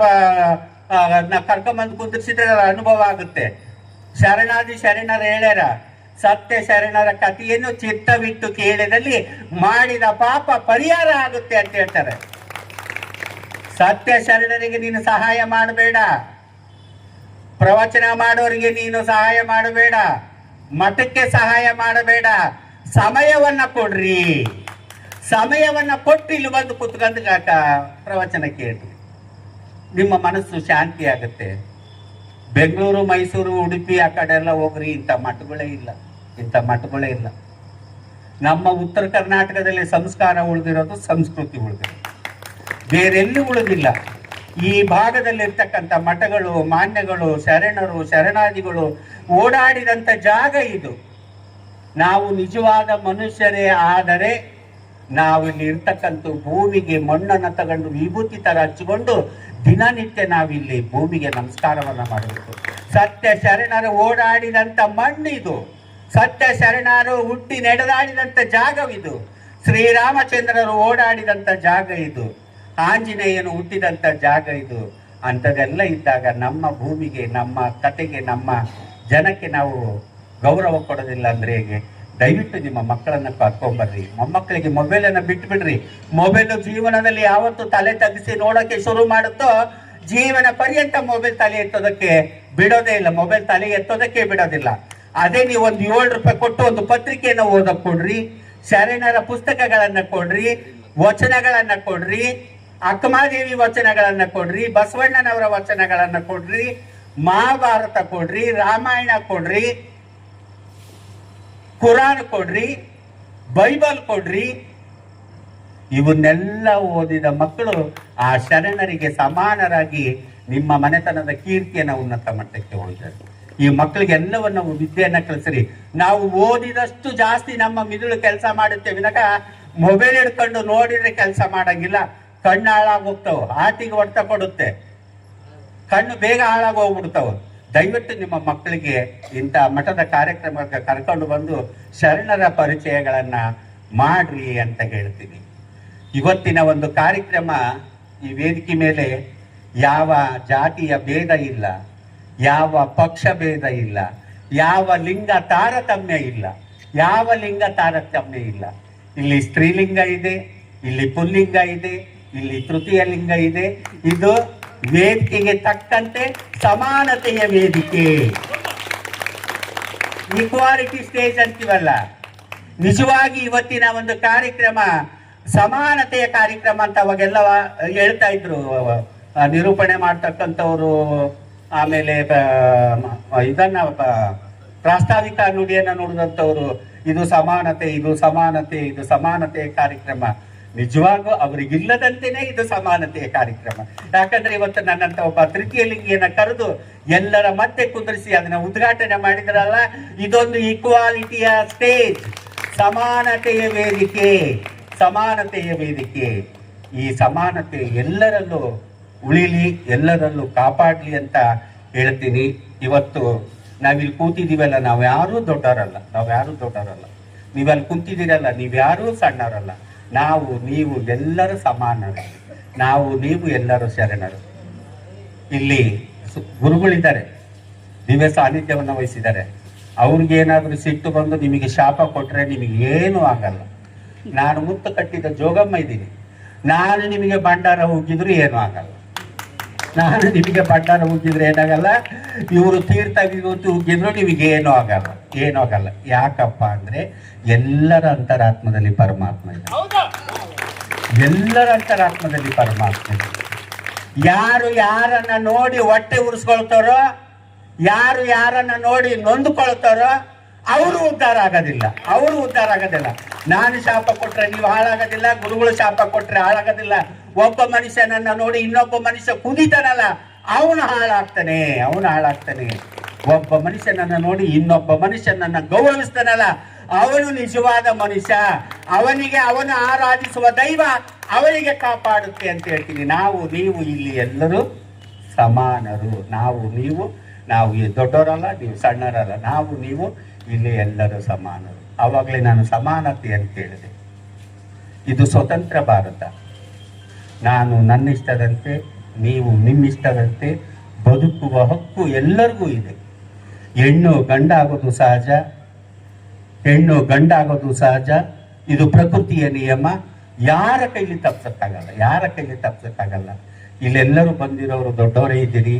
ಕರ್ಕೊಂಬಂದು ಕುಂದಿರ್ಸಿದ್ರೆ ಅದ್ರ ಅನುಭವ ಆಗುತ್ತೆ. ಶರಣಾದಿ ಶರಣರ ಹೇಳ್ಯಾರ, ಸತ್ಯ ಶರಣರ ಕಥೆಯನ್ನು ಚಿತ್ತವಿಟ್ಟು ಕೇಳಿದಲ್ಲಿ ಮಾಡಿದ ಪಾಪ ಪರಿಹಾರ ಆಗುತ್ತೆ ಅಂತ ಹೇಳ್ತಾರೆ. ಸತ್ಯ ಶರಣರಿಗೆ ನೀನು ಸಹಾಯ ಮಾಡಬೇಡ, ಪ್ರವಚನ ಮಾಡೋರಿಗೆ ನೀನು ಸಹಾಯ ಮಾಡಬೇಡ, ಮಠಕ್ಕೆ ಸಹಾಯ ಮಾಡಬೇಡ. ಸಮಯವನ್ನ ಕೊಡ್ರಿ. ಸಮಯವನ್ನ ಕೊಟ್ಟು ಇಲ್ಲಿ ಬಂದು ಕುತ್ಕೊಂಡು ಪ್ರವಚನ ಕೇಳ್ರಿ. ನಿಮ್ಮ ಮನಸ್ಸು ಶಾಂತಿ ಆಗುತ್ತೆ. ಬೆಂಗಳೂರು, ಮೈಸೂರು, ಉಡುಪಿ ಆ ಕಡೆ ಎಲ್ಲ ಹೋಗ್ರಿ, ಇಂಥ ಮಠಗಳೇ ಇಲ್ಲ. ನಮ್ಮ ಉತ್ತರ ಕರ್ನಾಟಕದಲ್ಲಿ ಸಂಸ್ಕಾರ ಉಳಿದಿರೋದು, ಸಂಸ್ಕೃತಿ ಉಳಿದಿರೋದು, ಬೇರೆಲ್ಲಿ ಉಳಿದಿಲ್ಲ. ಈ ಭಾಗದಲ್ಲಿರ್ತಕ್ಕಂಥ ಮಠಗಳು, ಮಾನ್ಯಗಳು, ಶರಣರು, ಶರಣಾದಿಗಳು ಓಡಾಡಿದಂಥ ಜಾಗ ಇದು. ನಾವು ನಿಜವಾದ ಮನುಷ್ಯರೇ ಆದರೆ ನಾವು ಇಲ್ಲಿ ಇರ್ತಕ್ಕಂಥ ಭೂಮಿಗೆ ಮಣ್ಣನ್ನು ತಗೊಂಡು ವಿಭೂತಿ ತರ ಹಚ್ಚಿಕೊಂಡು ದಿನನಿತ್ಯ ನಾವಿಲ್ಲಿ ಭೂಮಿಗೆ ನಮಸ್ಕಾರವನ್ನ ಮಾಡಬೇಕು. ಸತ್ಯ ಶರಣರು ಓಡಾಡಿದಂಥ ಮಣ್ಣಿದು. ಸತ್ಯ ಶರಣರು ಹುಟ್ಟಿ ನಡೆದಾಡಿದಂಥ ಜಾಗವಿದು. ಶ್ರೀರಾಮಚಂದ್ರರು ಓಡಾಡಿದಂಥ ಜಾಗ ಇದು. ಆಂಜನೇಯನು ಹುಟ್ಟಿದಂಥ ಜಾಗ ಇದು. ಅಂಥದ್ದೆಲ್ಲ ಇದ್ದಾಗ ನಮ್ಮ ಭೂಮಿಗೆ, ನಮ್ಮ ಕತೆಗೆ, ನಮ್ಮ ಜನಕ್ಕೆ ನಾವು ಗೌರವ ಕೊಡೋದಿಲ್ಲ ಅಂದ್ರೆ ಹೇಗೆ? ದಯವಿಟ್ಟು ನಿಮ್ಮ ಮಕ್ಕಳನ್ನ ಕರ್ಕೊಂಬರ್ರಿ. ಮೊಮ್ಮಕ್ಕಳಿಗೆ ಮೊಬೈಲನ್ನು ಬಿಟ್ಟು ಬಿಡ್ರಿ. ಮೊಬೈಲು ಜೀವನದಲ್ಲಿ ಯಾವತ್ತು ತಲೆ ತಗ್ಗಿಸಿ ನೋಡೋಕೆ ಶುರು ಮಾಡುತ್ತೋ ಜೀವನ ಪರ್ಯಂತ ಮೊಬೈಲ್ ತಲೆ ಎತ್ತೋದಕ್ಕೆ ಬಿಡೋದೇ ಇಲ್ಲ. ಮೊಬೈಲ್ ತಲೆ ಎತ್ತೋದಕ್ಕೆ ಬಿಡೋದಿಲ್ಲ. ಅದೇ ನೀವು ಒಂದು 7 ರೂಪಾಯಿ ಕೊಟ್ಟು ಒಂದು ಪತ್ರಿಕೆಯನ್ನು ಓದಕ್ ಕೊಡ್ರಿ, ಶರಣರ ಪುಸ್ತಕಗಳನ್ನ ಕೊಡ್ರಿ, ವಚನಗಳನ್ನ ಕೊಡ್ರಿ, ಅಕ್ಕಮಾದೇವಿ ವಚನಗಳನ್ನ ಕೊಡ್ರಿ, ಬಸವಣ್ಣನವರ ವಚನಗಳನ್ನ ಕೊಡ್ರಿ, ಮಹಾಭಾರತ ಕೊಡ್ರಿ, ರಾಮಾಯಣ ಕೊಡ್ರಿ, ಕುರಾನ್ ಕೊಡ್ರಿ, ಬೈಬಲ್ ಕೊಡ್ರಿ. ಇವನ್ನೆಲ್ಲ ಓದಿದ ಮಕ್ಕಳು ಆ ಶರಣರಿಗೆ ಸಮಾನರಾಗಿ ನಿಮ್ಮ ಮನೆತನದ ಕೀರ್ತಿಯನ್ನು ಉನ್ನತ ಮಟ್ಟಕ್ಕೆ ಹೋಗ್ತಾರೆ. ಈ ಮಕ್ಕಳಿಗೆ ಎಲ್ಲವನ್ನ ವಿದ್ಯೆಯನ್ನ ಕಲಿಸ್ರಿ. ನಾವು ಓದಿದಷ್ಟು ಜಾಸ್ತಿ ನಮ್ಮ ಮಿದುಳು ಕೆಲಸ ಮಾಡುತ್ತೆ ವಿನಕ ಮೊಬೈಲ್ ಹಿಡ್ಕೊಂಡು ನೋಡಿದ್ರೆ ಕೆಲಸ ಮಾಡಂಗಿಲ್ಲ. ಕಣ್ಣು ಹಾಳಾಗೋಗ್ತಾವ, ಆಟಿಗೆ ಹೊಡ್ತ ಕೊಡುತ್ತೆ, ಕಣ್ಣು ಬೇಗ ಹಾಳಾಗೋಗ್ಬಿಡ್ತಾವ. ದಯವಿಟ್ಟು ನಿಮ್ಮ ಮಕ್ಕಳಿಗೆ ಇಂಥ ಮಠದ ಕಾರ್ಯಕ್ರಮಕ್ಕೆ ಕರ್ಕೊಂಡು ಬಂದು ಶರಣರ ಪರಿಚಯಗಳನ್ನ ಮಾಡ್ರಿ ಅಂತ ಹೇಳ್ತೀನಿ. ಇವತ್ತಿನ ಒಂದು ಕಾರ್ಯಕ್ರಮ, ಈ ವೇದಿಕೆ ಮೇಲೆ ಯಾವ ಜಾತಿಯ ಭೇದ ಇಲ್ಲ, ಯಾವ ಪಕ್ಷ ಭೇದ ಇಲ್ಲ, ಯಾವ ಲಿಂಗ ತಾರತಮ್ಯ ಇಲ್ಲ. ಇಲ್ಲಿ ಸ್ತ್ರೀಲಿಂಗ ಇದೆ, ಇಲ್ಲಿ ಪುಲ್ಲಿಂಗ ಇದೆ, ಇಲ್ಲಿ ತೃತೀಯ ಲಿಂಗ ಇದೆ. ಇದು ವೇದಿಕೆಗೆ ತಕ್ಕಂತೆ ಸಮಾನತೆಯ ವೇದಿಕೆ, ಈಕ್ವಾಲಿಟಿ ಸ್ಟೇಜ್ ಅಂತೀವಲ್ಲ. ನಿಜವಾಗಿ ಇವತ್ತಿನ ಒಂದು ಕಾರ್ಯಕ್ರಮ ಸಮಾನತೆಯ ಕಾರ್ಯಕ್ರಮ ಅಂತ ಅವಾಗೆಲ್ಲ ಹೇಳ್ತಾ ಇದ್ರು ನಿರೂಪಣೆ ಮಾಡ್ತಕ್ಕಂಥವ್ರು. ಆಮೇಲೆ ಇದನ್ನ ಪ್ರಾಸ್ತಾವಿಕ ನುಡಿಯನ್ನ ನುಡಿದಂಥವ್ರು, ಇದು ಸಮಾನತೆಯ ಕಾರ್ಯಕ್ರಮ. ನಿಜವಾಗೂ ಅವರಿಗಿಲ್ಲದಂತೆಯೇ ಇದು ಸಮಾನತೆಯ ಕಾರ್ಯಕ್ರಮ. ಯಾಕಂದ್ರೆ ಇವತ್ತು ನನ್ನಂತ ಒಬ್ಬ ತೃತೀಯ ಲಿಂಗಿಯನ್ನ ಕರೆದು ಎಲ್ಲರ ಮಧ್ಯೆ ಕುಂದಿರಿಸಿ ಅದನ್ನ ಉದ್ಘಾಟನೆ ಮಾಡಿದ್ರಲ್ಲ, ಇದೊಂದು ಈಕ್ವಾಲಿಟಿಯ ಸ್ಟೇಜ್, ಸಮಾನತೆಯ ವೇದಿಕೆ. ಈ ಸಮಾನತೆ ಎಲ್ಲರಲ್ಲೂ ಉಳಿಲಿ, ಎಲ್ಲರಲ್ಲೂ ಕಾಪಾಡ್ಲಿ ಅಂತ ಹೇಳ್ತೀನಿ. ಇವತ್ತು ನಾವಿಲ್ಲಿ ಕೂತಿದ್ದೀವಲ್ಲ, ನಾವು ಯಾರೂ ದೊಡ್ಡವರಲ್ಲ. ನೀವಲ್ಲಿ ಕುಂತಿದ್ದೀರಲ್ಲ, ನೀವ್ಯಾರೂ ಸಣ್ಣವರಲ್ಲ. ನೀವು ಎಲ್ಲರೂ ಸಮಾನರು. ನೀವು ಎಲ್ಲರೂ ಶರಣರು. ಇಲ್ಲಿ ಗುರುಗಳಿದ್ದಾರೆ, ದಿವ್ಯ ಸಾನ್ನಿಧ್ಯವನ್ನು ವಹಿಸಿದ್ದಾರೆ. ಅವ್ರಿಗೇನಾದ್ರೂ ಸಿಟ್ಟು ಬಂದು ನಿಮಗೆ ಶಾಪ ಕೊಟ್ರೆ ನಿಮಗೆ ಏನೂ ಆಗಲ್ಲ. ನಾನು ಮುತ್ತು ಕಟ್ಟಿದ ಜೋಗಮ್ಮ ಇದ್ದೀನಿ. ನಾನು ನಿಮಗೆ ಭಂಡಾರ ಹೋಗಿದ್ರು ಏನೂ ಆಗಲ್ಲ. ಏನಾಗಲ್ಲ. ಇವರು ತೀರ್ಥ ವಿಭೂತಿ ಉಗ್ಗಿದ್ರು ನಿಮಗೆ ಏನೂ ಆಗಲ್ಲ. ಯಾಕಪ್ಪ ಅಂದ್ರೆ ಎಲ್ಲರ ಅಂತರಾತ್ಮದಲ್ಲಿ ಪರಮಾತ್ಮ ಇದೆ. ಯಾರು ಯಾರನ್ನ ನೋಡಿ ಹೊಟ್ಟೆ ಉರಿಸ್ಕೊಳ್ತಾರೋ, ಯಾರು ಯಾರನ್ನ ನೋಡಿ ನೊಂದುಕೊಳ್ತಾರೋ ಅವರು ಉದ್ಧಾರ ಆಗೋದಿಲ್ಲ. ನಾನು ಶಾಪ ಕೊಟ್ರೆ ನೀವು ಹಾಳಾಗೋದಿಲ್ಲ, ಗುರುಗಳು ಶಾಪ ಕೊಟ್ರೆ ಹಾಳಾಗೋದಿಲ್ಲ. ಒಬ್ಬ ಮನುಷ್ಯನನ್ನ ನೋಡಿ ಇನ್ನೊಬ್ಬ ಮನುಷ್ಯ ಕುದಿತಾನಲ್ಲ, ಅವನು ಹಾಳಾಗ್ತಾನೆ. ಒಬ್ಬ ಮನುಷ್ಯನನ್ನ ನೋಡಿ ಇನ್ನೊಬ್ಬ ಮನುಷ್ಯನನ್ನ ಗೌರವಿಸ್ತಾನಲ್ಲ, ಅವನು ನಿಜವಾದ ಮನುಷ್ಯ, ಅವನಿಗೆ ಅವನು ಆರಾಧಿಸುವ ದೈವ ಅವನಿಗೆ ಕಾಪಾಡುತ್ತೆ ಅಂತ ಹೇಳ್ತೀನಿ. ನಾವು ನೀವು ಇಲ್ಲಿ ಎಲ್ಲರೂ ಸಮಾನರು. ನಾವು ಈ ದೊಡ್ಡವರಲ್ಲ, ನೀವು ಸಣ್ಣರಲ್ಲ, ನೀವು ಇಲ್ಲಿ ಎಲ್ಲರೂ ಸಮಾನರು. ಆವಾಗಲೇ ನಾನು ಸಮಾನತೆ ಅಂತ ಹೇಳಿದೆ. ಇದು ಸ್ವತಂತ್ರ ಭಾರತ. ನಾನು ನನ್ನ ಇಷ್ಟದಂತೆ, ನೀವು ನಿಮ್ಮ ಇಷ್ಟದಂತೆ ಬದುಕುವ ಹಕ್ಕು ಎಲ್ಲರಿಗೂ ಇದೆ. ಹೆಣ್ಣು ಗಂಡಾಗೋದು ಸಹಜ. ಇದು ಪ್ರಕೃತಿಯ ನಿಯಮ. ಯಾರ ಕೈಲಿ ತಪ್ಪಿಸಕ್ಕಾಗಲ್ಲ. ಇಲ್ಲೆಲ್ಲರೂ ಬಂದಿರೋರು ದೊಡ್ಡವರೇ ಇದ್ದೀರಿ.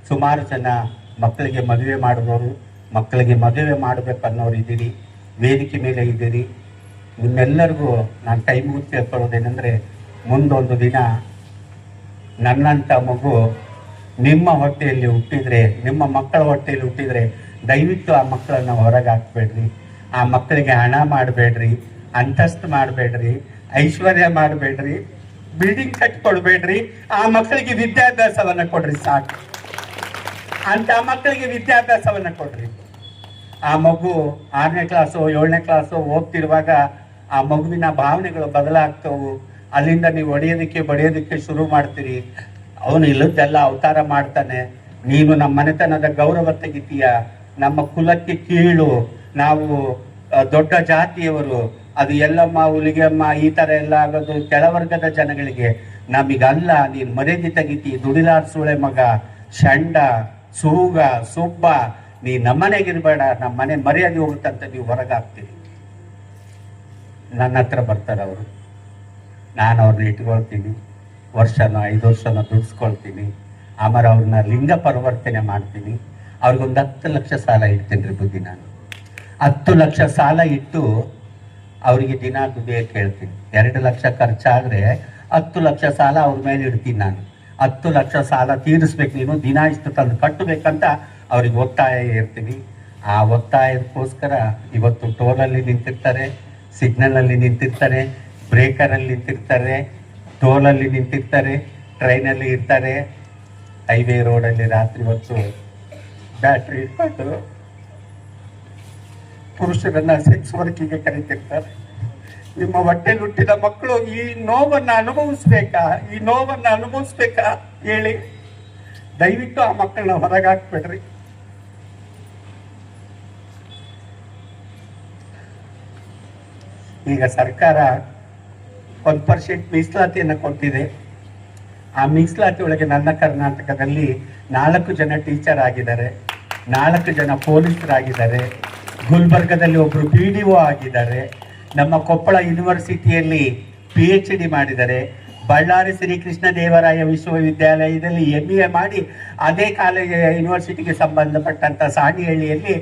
ಸುಮಾರು ಜನ ಮಕ್ಕಳಿಗೆ ಮದುವೆ ಮಾಡಿದವರು, ಮಕ್ಕಳಿಗೆ ಮದುವೆ ಮಾಡಬೇಕನ್ನೋರು ಇದ್ದೀರಿ, ವೇದಿಕೆ ಮೇಲೆ ಇದ್ದೀರಿ. ನಿಮ್ಮೆಲ್ಲರಿಗೂ ನಾನು ಕೈ ಮುಗಿದು ಕೇಳ್ಕೊಳ್ಳೋದೇನೆಂದರೆ, ಮುಂದೊಂದು ದಿನ ನನ್ನಂಥ ಮಗು ನಿಮ್ಮ ಹೊಟ್ಟೆಯಲ್ಲಿ ಹುಟ್ಟಿದ್ರೆ, ನಿಮ್ಮ ಮಕ್ಕಳ ಹೊಟ್ಟೆಯಲ್ಲಿ ಹುಟ್ಟಿದ್ರೆ, ದಯವಿಟ್ಟು ಆ ಮಕ್ಕಳನ್ನು ಹೊರಗೆ ಹಾಕ್ಬೇಡ್ರಿ. ಆ ಮಕ್ಕಳಿಗೆ ಹಣ ಮಾಡಬೇಡ್ರಿ, ಅಂತಸ್ತು ಮಾಡಬೇಡ್ರಿ, ಐಶ್ವರ್ಯ ಮಾಡಬೇಡ್ರಿ, ಬಿಲ್ಡಿಂಗ್ ಕಟ್ಕೊಳ್ಬೇಡ್ರಿ. ಆ ಮಕ್ಕಳಿಗೆ ವಿದ್ಯಾಭ್ಯಾಸವನ್ನು ಕೊಡ್ರಿ ಸಾಕು. ಅಂತ ಮಕ್ಕಳಿಗೆ ವಿದ್ಯಾಭ್ಯಾಸವನ್ನು ಕೊಡ್ರಿ. ಆ ಮಗು 6ನೇ ಕ್ಲಾಸು 7ನೇ ಕ್ಲಾಸು ಓದ್ತಿರುವಾಗ ಆ ಮಗುವಿನ ಭಾವನೆಗಳು ಬದಲಾಗ್ತವು. ಅಲ್ಲಿಂದ ನೀವು ಬಡಿಯೋದಕ್ಕೆ ಶುರು ಮಾಡ್ತೀರಿ. ಅವನು ಇಲ್ಲದ್ದೆಲ್ಲ ಅವತಾರ ಮಾಡ್ತಾನೆ. ನೀನು ನಮ್ಮ ಮನೆತನದ ಗೌರವ ತೆಗಿತೀಯ, ನಮ್ಮ ಕುಲಕ್ಕೆ ಕೀಳು, ನಾವು ದೊಡ್ಡ ಜಾತಿಯವರು, ಅದು ಎಲ್ಲಮ್ಮ ಹುಲಿಗೆಮ್ಮ ಈ ತರ ಎಲ್ಲ ಆಗೋದು ಕೆಳವರ್ಗದ ಜನಗಳಿಗೆ. ನಮಗಲ್ಲ, ನೀನು ಮರ್ಯಾದೆ ತೆಗಿತಿ, ದುಡಿಲಾರ ಸುಳೆ ಮಗ, ಶಂಡ, ಸೂಗ, ಸುಬ್ಬ, ನೀ ನಮ್ಮನೆಗಿರ್ಬೇಡ, ನಮ್ಮ ಮನೆ ಮರ್ಯಾದೆ ಹೋಗುತ್ತಂತ ನೀವು ಹೊರಗಾಗ್ತೀರಿ. ನನ್ನ ಹತ್ರ ಬರ್ತಾರೆ ಅವರು, ನಾನು ಅವ್ರನ್ನ ಇಟ್ಕೊಳ್ತೀನಿ, 5 ವರ್ಷನೋ ದುಡಿಸ್ಕೊಳ್ತೀನಿ. ಆಮೇಲೆ ಅವ್ರನ್ನ ಲಿಂಗ ಪರಿವರ್ತನೆ ಮಾಡ್ತೀನಿ. ಅವ್ರಿಗೊಂದು 10 ಲಕ್ಷ ಸಾಲ ಇಡ್ತೀನಿ ರೀ ಬುದ್ಧಿ. ನಾನು 10 ಲಕ್ಷ ಸಾಲ ಇಟ್ಟು ಅವರಿಗೆ ದಿನ ದುಡಿಯೋಕೆ ಹೇಳ್ತೀನಿ. 2 ಲಕ್ಷ ಖರ್ಚಾದರೆ 10 ಲಕ್ಷ ಸಾಲ ಅವ್ರ ಮೇಲೆ ಇಡ್ತೀನಿ ನಾನು. 10 ಲಕ್ಷ ಸಾಲ ತೀರಿಸ್ಬೇಕು, ನೀನು ದಿನ ಇಷ್ಟು ತಂದು ಕಟ್ಟಬೇಕಂತ ಅವ್ರಿಗೆ ಒತ್ತಾಯ ಇರ್ತೀನಿ. ಆ ಒತ್ತಾಯಕ್ಕೋಸ್ಕರ ಇವತ್ತು ಟೋಲಲ್ಲಿ ನಿಂತಿರ್ತಾರೆ, ಸಿಗ್ನಲಲ್ಲಿ ನಿಂತಿರ್ತಾರೆ, ಬ್ರೇಕರಲ್ಲಿ ನಿಂತಿರ್ತಾರೆ, ಟೋಲಲ್ಲಿ ನಿಂತಿರ್ತಾರೆ, ಟ್ರೈನಲ್ಲಿ ಇರ್ತಾರೆ, ಹೈವೇ ರೋಡಲ್ಲಿ ರಾತ್ರಿ ಹೊತ್ತು ಬ್ಯಾಟ್ರಿ ಇಟ್ಕೊಂಡು ಪುರುಷರನ್ನ ಸೆಕ್ಸ್ ವರ್ಕಿಗೆ ಕರೀತಿರ್ತಾರೆ. ನಿಮ್ಮ ಹೊಟ್ಟೆಲಿ ಹುಟ್ಟಿದ ಮಕ್ಕಳು ಈ ನೋವನ್ನು ಅನುಭವಿಸ್ಬೇಕಾ ಹೇಳಿ? ದಯವಿಟ್ಟು ಆ ಮಕ್ಕಳನ್ನ ಹೊರಗಾಕ್ಬೇಡ್ರಿ. ಈಗ ಸರ್ಕಾರ 1% ಮೀಸಲಾತಿಯನ್ನು ಕೊಟ್ಟಿದೆ. ಆ ಮೀಸಲಾತಿ ಒಳಗೆ ನನ್ನ ಕರ್ನಾಟಕದಲ್ಲಿ 4 ಜನ ಟೀಚರ್ ಆಗಿದ್ದಾರೆ, 4 ಜನ ಪೊಲೀಸರಾಗಿದ್ದಾರೆ, ಗುಲ್ಬರ್ಗದಲ್ಲಿ ಒಬ್ರು PDO ಆಗಿದ್ದಾರೆ, ನಮ್ಮ ಕೊಪ್ಪಳ ಯೂನಿವರ್ಸಿಟಿಯಲ್ಲಿ PhD ಮಾಡಿದ್ದಾರೆ, ಬಳ್ಳಾರಿ ಶ್ರೀಕೃಷ್ಣ ದೇವರಾಯ ವಿಶ್ವವಿದ್ಯಾಲಯದಲ್ಲಿ MA ಮಾಡಿ ಅದೇ ಯೂನಿವರ್ಸಿಟಿಗೆ ಸಂಬಂಧಪಟ್ಟಂತ ಸಾಣಿಹಳ್ಳಿಯಲ್ಲಿ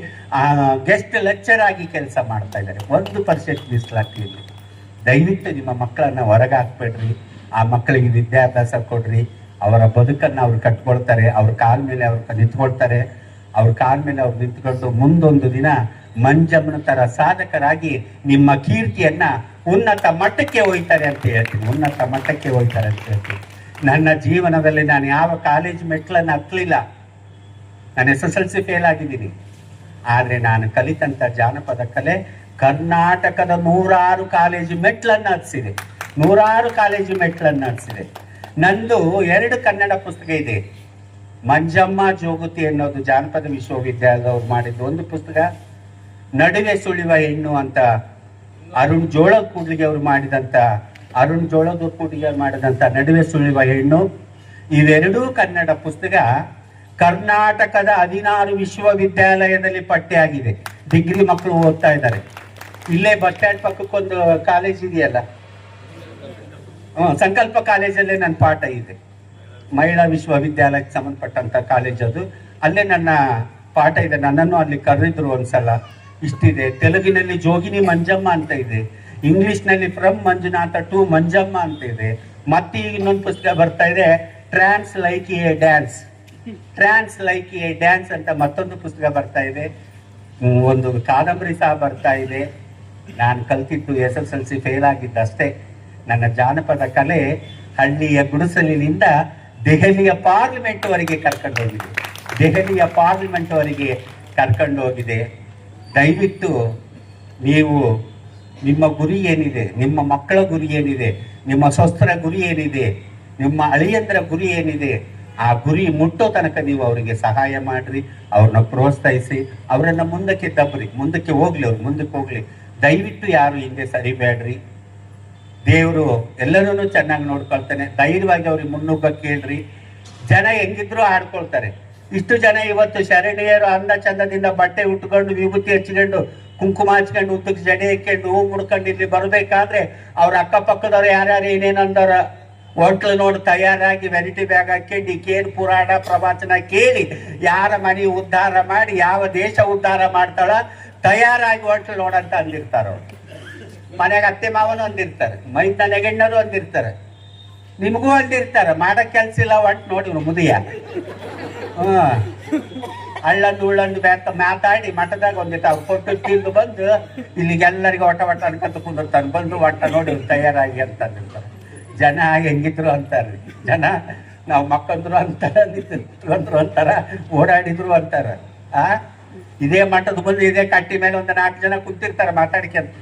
ಗೆಸ್ಟ್ ಲೆಕ್ಚರ್ ಆಗಿ ಕೆಲಸ ಮಾಡ್ತಾ ಇದ್ದಾರೆ. 1% ಮೀಸಲಾತಿಯಲ್ಲಿ. ದಯವಿಟ್ಟು ನಿಮ್ಮ ಮಕ್ಕಳನ್ನ ಹೊರಗೆ ಹಾಕ್ಬೇಡ್ರಿ. ಆ ಮಕ್ಕಳಿಗೆ ವಿದ್ಯಾಭ್ಯಾಸ ಕೊಡ್ರಿ. ಅವರ ಬದುಕನ್ನು ಅವ್ರು ಕಟ್ಕೊಳ್ತಾರೆ, ಅವ್ರ ಕಾಲ ಮೇಲೆ ಅವ್ರು ನಿಂತ್ಕೊಳ್ತಾರೆ. ಅವ್ರ ಕಾಲ ಮೇಲೆ ಅವ್ರು ನಿಂತ್ಕೊಂಡು ಮುಂದೊಂದು ದಿನ ಮಂಜಮ್ಮನ ತರ ಸಾಧಕರಾಗಿ ನಿಮ್ಮ ಕೀರ್ತಿಯನ್ನ ಉನ್ನತ ಮಟ್ಟಕ್ಕೆ ಹೋಗ್ತಾರೆ ಅಂತ ಹೇಳ್ತೀನಿ. ನನ್ನ ಜೀವನದಲ್ಲಿ ನಾನು ಯಾವ ಕಾಲೇಜ್ ಮೆಟ್ಲನ್ನು ಹತ್ತಲಿಲ್ಲ. ನಾನು SSLC ಫೇಲ್ ಆಗಿದ್ದೀನಿ. ಆದರೆ ನಾನು ಕಲಿತಂಥ ಜಾನಪದ ಕಲೆ ಕರ್ನಾಟಕದ 106 ಕಾಲೇಜು ಮೆಟ್ಲನ್ನು ಹತ್ತಿಸಿದೆ. ನಂದು 2 ಕನ್ನಡ ಪುಸ್ತಕ ಇದೆ. ಮಂಜಮ್ಮ ಜೋಗತಿ ಅನ್ನೋದು ಜಾನಪದ ವಿಶ್ವವಿದ್ಯಾಲಯದವ್ರು ಮಾಡಿದ್ದು ಒಂದು ಪುಸ್ತಕ, ನಡುವೆ ಸುಳಿವ ಹೆಣ್ಣು ಅಂತ ಅರುಣ್ ಜೋಳದ ಕೂಡ್ಲಿಗೆ ಅವರು ಮಾಡಿದಂಥ ನಡುವೆ ಸುಳಿವ ಹೆಣ್ಣು, ಇವೆರಡೂ ಕನ್ನಡ ಪುಸ್ತಕ ಕರ್ನಾಟಕದ 16 ವಿಶ್ವವಿದ್ಯಾಲಯದಲ್ಲಿ ಪಠ್ಯ ಡಿಗ್ರಿ ಮಕ್ಕಳು ಓದ್ತಾ ಇದ್ದಾರೆ. ಇಲ್ಲೇ ಬಸ್ ಸ್ಟ್ಯಾಂಡ್ ಪಕ್ಕಕ್ಕೊಂದು ಕಾಲೇಜ್ ಇದೆಯಲ್ಲ, ಸಂಕಲ್ಪ ಕಾಲೇಜಲ್ಲೇ ನನ್ನ ಪಾಠ ಇದೆ. ಮಹಿಳಾ ವಿಶ್ವವಿದ್ಯಾಲಯಕ್ಕೆ ಸಂಬಂಧಪಟ್ಟಂತ ಕಾಲೇಜ್ ಅದು. ಅಲ್ಲೇ ನನ್ನ ಪಾಠ ಇದೆ. ನನ್ನನ್ನು ಅಲ್ಲಿ ಕರೆದಿದ್ರು ಒಂದ್ಸಲ. ಇಷ್ಟಿದೆ. ತೆಲುಗಿನಲ್ಲಿ ಜೋಗಿನಿ ಮಂಜಮ್ಮ ಅಂತ ಇದೆ, ಇಂಗ್ಲಿಷ್ನಲ್ಲಿ ಫ್ರಮ್ ಮಂಜುನಾಥ ಟು ಮಂಜಮ್ಮ ಅಂತ ಇದೆ. ಮತ್ತೆ ಈಗ ಇನ್ನೊಂದು ಪುಸ್ತಕ ಬರ್ತಾ ಇದೆ, ಟ್ರಾನ್ಸ್ ಲೈಕ್ ಎ ಡ್ಯಾನ್ಸ್ ಅಂತ ಮತ್ತೊಂದು ಪುಸ್ತಕ ಬರ್ತಾ ಇದೆ. ಒಂದು ಕಾದಂಬರಿ ಸಹ ಬರ್ತಾ ಇದೆ. ನಾನು ಕಲ್ತಿದ್ದು SSLC ಫೇಲ್ ಆಗಿದ್ದಷ್ಟೇ. ನನ್ನ ಜಾನಪದ ಕಲೆ ಹಳ್ಳಿಯ ಗುಡಿಸಲಿನಿಂದ ದೆಹಲಿಯ ಪಾರ್ಲಿಮೆಂಟ್ವರೆಗೆ ಕರ್ಕೊಂಡು ಹೋಗಿದೆ. ದಯವಿಟ್ಟು ನೀವು ನಿಮ್ಮ ಗುರಿ ಏನಿದೆ, ನಿಮ್ಮ ಮಕ್ಕಳ ಗುರಿ ಏನಿದೆ, ನಿಮ್ಮ ಸ್ವಸ್ಥರ ಗುರಿ ಏನಿದೆ, ನಿಮ್ಮ ಅಳಿಯಂದ್ರ ಗುರಿ ಏನಿದೆ, ಆ ಗುರಿ ಮುಟ್ಟೋ ತನಕ ನೀವು ಅವರಿಗೆ ಸಹಾಯ ಮಾಡ್ರಿ, ಅವ್ರನ್ನ ಪ್ರೋತ್ಸಾಹಿಸಿ, ಅವರನ್ನ ಮುಂದಕ್ಕೆ ತಬ್ರಿ, ಮುಂದಕ್ಕೆ ಹೋಗ್ಲಿ, ಅವ್ರು ಮುಂದಕ್ಕೆ ಹೋಗ್ಲಿ. ದಯವಿಟ್ಟು ಯಾರು ಹಿಂದೆ ಸರಿಬೇಡ್ರಿ. ದೇವರು ಎಲ್ಲರನ್ನೂ ಚೆನ್ನಾಗಿ ನೋಡ್ಕೊಳ್ತಾನೆ. ಧೈರ್ಯವಾಗಿ ಅವ್ರಿಗೆ ಮುನ್ನುಗ್ಗಕ್ಕೆ ಹೇಳ್ರಿ. ಜನ ಹೆಂಗಿದ್ರು ಆಡ್ಕೊಳ್ತಾರೆ. ಇಷ್ಟು ಜನ ಇವತ್ತು ಶರಣಿಯರು ಅಂದ ಚಂದದಿಂದ ಬಟ್ಟೆ ಉಟ್ಕೊಂಡು, ವಿಭೂತಿ ಹಚ್ಕೊಂಡು, ಕುಂಕುಮ ಹಚ್ಕೊಂಡು, ಉದ್ದಕ್ಕೆ ಜಡೆ ಹಾಕೊಂಡು, ಹೂ ಮುಡ್ಕೊಂಡು ಇಲ್ಲಿ ಬರಬೇಕಾದ್ರೆ ಅವ್ರ ಅಕ್ಕಪಕ್ಕದವ್ರು ಯಾರ್ಯಾರು ಏನೇನಂದವ್ರ ಹೋಟ್ಲು ನೋಡಿ ತಯಾರಾಗಿ ವೆರೈಟಿ ಬ್ಯಾಗ್ ಹಾಕೊಂಡು ಕೇಳಿ ಪುರಾಣ ಪ್ರವಚನ ಕೇಳಿ ಯಾರ ಮನೆ ಉದ್ಧಾರ ಮಾಡಿ ಯಾವ ದೇಶ ಉದ್ಧಾರ ಮಾಡ್ತಾಳ ತಯಾರಾಗಿ ಹೋಟ್ಲು ನೋಡಂತ ಅಂದಿರ್ತಾರ. ಅವ್ರು ಮನೆಗೆ ಅತ್ತೆ ಮಾವನು ಅಂದಿರ್ತಾರೆ, ಮೈದ ನೆಗಣ್ಣರು ಅಂದಿರ್ತಾರೆ, ನಿಮಗೂ ಅಂದಿರ್ತಾರೆ. ಮಾಡಕ್ ಕೆಲ್ಸ ಇಲ್ಲ ಒಟ್ಟು ನೋಡಿ ಮುದಿಯ ಹಳ್ಳಂದು ಉಳ್ಳಂದು ಬೇಕ ಮಾತಾಡಿ ಮಠದಾಗ ಒಂದಿಟ್ಟು ಅವ್ರು ಕೊಟ್ಟು ತಿಂದು ಬಂದು ಇಲ್ಲಿಗೆಲ್ಲರಿಗೂ ಒಟ್ಟ ಅನ್ಕಂತ ಕುಂದಿರ್ತಾನೆ. ಬಂದು ಒಟ್ಟ ನೋಡಿ ತಯಾರಾಗಿ ಅಂತ ಅಂದಿರ್ತಾರೆ. ಜನ ಹೆಂಗಿದ್ರು ಅಂತಾರ್ರಿ. ಜನ ನಾವು ಮಕ್ಕಂದ್ರು ಅಂತಾರ, ನಿಂತ್ರು ಅಂತಾರ, ಓಡಾಡಿದ್ರು ಅಂತಾರ. ಇದೇ ಮಠದ ಬಂದು ಇದೇ ಕಟ್ಟಿ ಮೇಲೆ ಒಂದು 4 ಜನ ಕುಂತಿರ್ತಾರೆ ಮಾತಾಡ್ಕೊಂತ.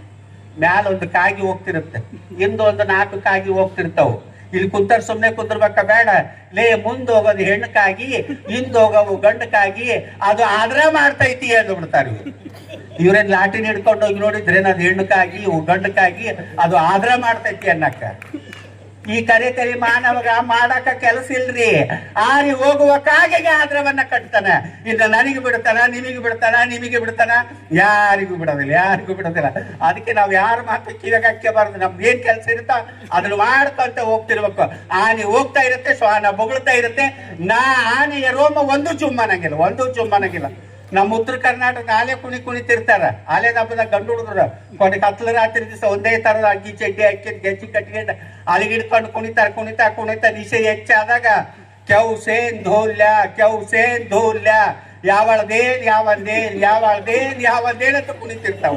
ಮ್ಯಾಲ ಒಂದು ಕಾಗಿ ಹೋಗ್ತಿರುತ್ತೆ, ಹಿಂದೆ ಒಂದು 4 ಕಾಗಿ ಹೋಗ್ತಿರ್ತಾವು. ಇಲ್ಲಿ ಕುಂತರ್ ಸುಮ್ನೆ ಕುಂದಿರ್ಬೇಕ ಬೇಡ ಲೇ, ಮುಂದೆ ಹೋಗೋದು ಹೆಣ್ಣಕ್ಕಾಗಿ, ಹಿಂದ್ ಹೋಗೋವು ಗಂಡಕ್ಕಾಗಿ, ಅದು ಆದ್ರ ಮಾಡ್ತೈತಿ ಅಂದು ಬಿಡ್ತಾರೆ. ಇವ್ರೇನ್ ಲಾಟಿನ ಹಿಡ್ಕೊಂಡು ಹೋಗಿ ನೋಡಿದ್ರೆ ಅದು ಹೆಣ್ಣಕ್ಕಾಗಿ, ಇವು ಗಂಡಕ್ಕಾಗಿ, ಅದು ಆದ್ರ ಮಾಡ್ತೈತಿ ಅನ್ನಕ್ಕ. ಈ ಕರೆ ಮಾನವಗ ಮಾಡಾಕ ಕೆಲಸ ಇಲ್ರಿ. ಆರಿ ಹೋಗುವ ಕಾಗೆಗೆ ಆದ್ರವನ್ನ ಕಟ್ತಾನ. ಇನ್ನು ನನಗೆ ಬಿಡ್ತಾನ, ನಿಮಗೆ ಬಿಡ್ತಾನ, ನಿಮಗೆ ಬಿಡ್ತಾನ, ಯಾರಿಗೂ ಬಿಡೋದಿಲ್ಲ, ಯಾರಿಗೂ ಬಿಡೋದಿಲ್ಲ. ಅದಕ್ಕೆ ನಾವು ಯಾರ ಮಾತು ಕಿವಿಗೆ ಬಾರದು. ನಮ್ದು ಏನ್ ಕೆಲಸ ಇರುತ್ತೋ ಅದನ್ನ ಮಾಡ್ಕೊಂತ ಹೋಗ್ತಿರ್ಬೇಕು. ಆನೆ ಹೋಗ್ತಾ ಇರುತ್ತೆ, ಶ್ವಾನ ಬೊಗಳ್ತಾ ಇರುತ್ತೆ. ಆನೆಯ ರೋಮ ಒಂದು ಚುಮ್ಮನಂಗಿಲ್ಲ, ಒಂದು ಚುಮ್ಮನಂಗಿಲ್ಲ. ನಮ್ಮ ಉತ್ತರ ಕರ್ನಾಟಕ ಆಲೆ ಕುಣಿತಿರ್ತಾರ. ಆಲೆ ಹಬ್ಬದಾಗ ಗಂಡು ಹುಡುಗರು ಕೊನೆಗೆ 10 ರಾತ್ರಿ ದಿವಸ ಒಂದೇ ತರದ ಅಗ್ಗಿ ಚಡ್ಡಿ ಹಾಕಿದ್ ಗೆಜ್ಜಿ ಕಟ್ಕೊಂಡು ಅಲ್ಲಿಗಿಡ್ಕೊಂಡು ಕುಣಿತಾ ನಿಶೆ ಹೆಚ್ಚಾದಾಗ ಕೆವ್ ಸೇನ್ ಧೋಲ್ಯ ಯಾವಳದೇನ್ ಅಂತ ಕುಣಿತಿರ್ತಾವ.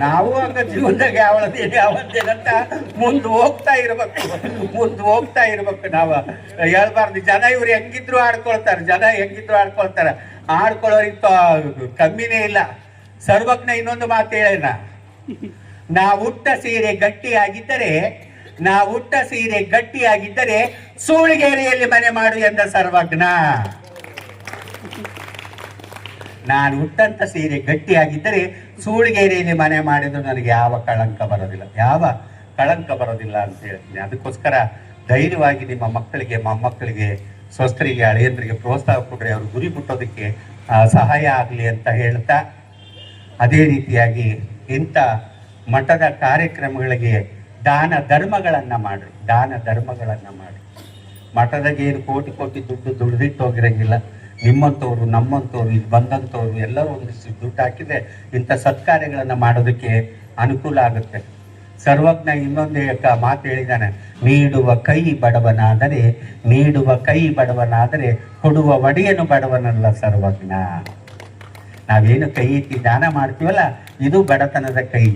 ನಾವು ಹಂಗ ಜೀವನದಾಗ ಯಾವಳದೇನಂತ ಮುಂದೆ ಹೋಗ್ತಾ ಇರ್ಬೇಕು. ನಾವು ಹೇಳ್ಬಾರ್ದು. ಜನ ಇವ್ರು ಹೆಂಗಿದ್ರು ಆಡ್ಕೊಳ್ತಾರ. ಆಡ್ಕೊಳ್ಳೋರಿಗೆ ಕಮ್ಮಿನೇ ಇಲ್ಲ. ಸರ್ವಜ್ಞ ಇನ್ನೊಂದು ಮಾತು ಹೇಳೋಣ, ನಾವುಟ್ಟ ಸೀರೆ ಗಟ್ಟಿಯಾಗಿದ್ದರೆ ಸೂಳಿಗೇರಿಯಲ್ಲಿ ಮನೆ ಮಾಡು ಎಂದ ಸರ್ವಜ್ಞ. ನಾನು ಹುಟ್ಟಂತ ಸೀರೆ ಗಟ್ಟಿಯಾಗಿದ್ದರೆ ಸೂಳಿಗೇರಿಯಲ್ಲಿ ಮನೆ ಮಾಡಿದ್ರು ನನಗೆ ಯಾವ ಕಳಂಕ ಬರೋದಿಲ್ಲ ಅಂತ ಹೇಳ್ತೀನಿ. ಅದಕ್ಕೋಸ್ಕರ ಧೈರ್ಯವಾಗಿ ನಿಮ್ಮ ಮಕ್ಕಳಿಗೆ, ಮೊಮ್ಮಕ್ಕಳಿಗೆ, ಸ್ವಸ್ಥರಿಗೆ, ಅಳಿಯಂದ್ರಿಗೆ ಪ್ರೋತ್ಸಾಹ ಕೊಡ್ರಿ. ಅವ್ರು ಗುರಿ ಮುಟ್ಟೋದಕ್ಕೆ ಸಹಾಯ ಆಗಲಿ ಅಂತ ಹೇಳ್ತಾ, ಅದೇ ರೀತಿಯಾಗಿ ಇಂಥ ಮಠದ ಕಾರ್ಯಕ್ರಮಗಳಿಗೆ ದಾನ ಧರ್ಮಗಳನ್ನ ಮಾಡಿ. ಮಠದಾಗೆ ಏನು ಕೋಟಿ ದುಡ್ಡು ದುಡ್ದಿಟ್ಟು ಹೋಗಿರಂಗಿಲ್ಲ. ನಿಮ್ಮಂಥವ್ರು, ನಮ್ಮಂಥವ್ರು, ಇಲ್ಲಿ ಬಂದಂಥವ್ರು ಎಲ್ಲರೂ ಒಂದಿಷ್ಟು ದುಡ್ಡು ಹಾಕಿದ್ರೆ ಇಂಥ ಸತ್ಕಾರ್ಯಗಳನ್ನ ಮಾಡೋದಕ್ಕೆ ಅನುಕೂಲ ಆಗುತ್ತೆ. ಸರ್ವಜ್ಞ ಇನ್ನೊಂದೇ ಮಾತು ಹೇಳಿದಾನೆ, ನೀಡುವ ಕೈ ಬಡವನಾದರೆ ಕೊಡುವ ಒಡೆಯನು ಬಡವನಲ್ಲ ಸರ್ವಜ್ಞ. ನಾವೇನು ಕೈ ಎತ್ತಿ ದಾನ ಮಾಡ್ತೀವಲ್ಲ, ಇದು ಬಡತನದ ಕೈ.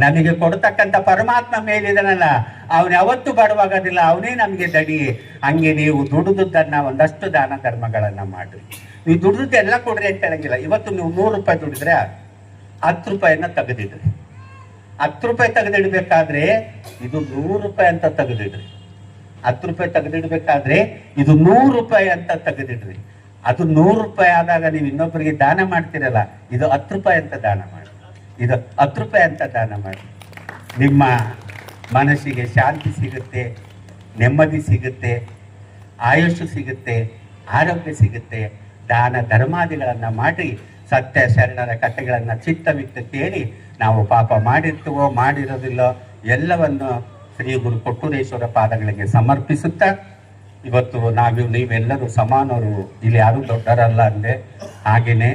ನಮಗೆ ಕೊಡ್ತಕ್ಕಂಥ ಪರಮಾತ್ಮ ಮೇಲಿದನಲ್ಲ, ಅವನು ಯಾವತ್ತೂ ಬಡವಾಗೋದಿಲ್ಲ, ಅವನೇ ನಮಗೆ ದಡಿ. ಹಂಗೆ ನೀವು ದುಡಿದನ್ನ ಒಂದಷ್ಟು ದಾನ ಧರ್ಮಗಳನ್ನ ಮಾಡ್ರಿ. ನೀವು ದುಡಿದು ಎಲ್ಲ ಕೊಡ್ರಿ ಅಂತ ಹೇಳಂಗಿಲ್ಲ. ಇವತ್ತು ನೀವು 100 ರೂಪಾಯಿ ದುಡಿದ್ರೆ 10 ರೂಪಾಯಿನ ತೆಗೆದಿಡ್ರಿ. 10 ರೂಪಾಯಿ ತೆಗೆದಿಡ್ಬೇಕಾದ್ರೆ ಇದು 100 ರೂಪಾಯಿ ಅಂತ ತೆಗೆದಿಡ್ರಿ. 10 ರೂಪಾಯಿ ತೆಗೆದಿಡ್ಬೇಕಾದ್ರೆ ಇದು 100 ರೂಪಾಯಿ ಅಂತ ತೆಗೆದಿಡ್ರಿ. ಅದು 100 ರೂಪಾಯಿ ಆದಾಗ ನೀವು ಇನ್ನೊಬ್ಬರಿಗೆ ದಾನ ಮಾಡ್ತೀರಲ್ಲ, ಇದು 10 ರೂಪಾಯಿ ಅಂತ ದಾನ ಮಾಡಿ. ನಿಮ್ಮ ಮನಸ್ಸಿಗೆ ಶಾಂತಿ ಸಿಗುತ್ತೆ, ನೆಮ್ಮದಿ ಸಿಗುತ್ತೆ, ಆಯುಷ್ ಸಿಗುತ್ತೆ, ಆರೋಗ್ಯ ಸಿಗುತ್ತೆ. ದಾನ ಧರ್ಮಾದಿಗಳನ್ನ ಮಾಡಿ ಸತ್ಯ ಶರಣರ ಕಥೆಗಳನ್ನ ಚಿತ್ತವಿತ್ತು ಕೇಳಿ ನಾವು ಪಾಪ ಮಾಡಿರ್ತೀವೋ ಮಾಡಿರೋದಿಲ್ಲೋ ಎಲ್ಲವನ್ನು ಶ್ರೀ ಗುರು ಕೊಟ್ಟೂರೇಶ್ವರ ಪಾದಗಳಿಗೆ ಸಮರ್ಪಿಸುತ್ತಾ, ಇವತ್ತು ನೀವೆಲ್ಲರೂ ಸಮಾನರು, ಇಲ್ಲಿ ಯಾರೂ ದೊಡ್ಡರಲ್ಲ ಅಂದೆ. ಹಾಗೇನೆ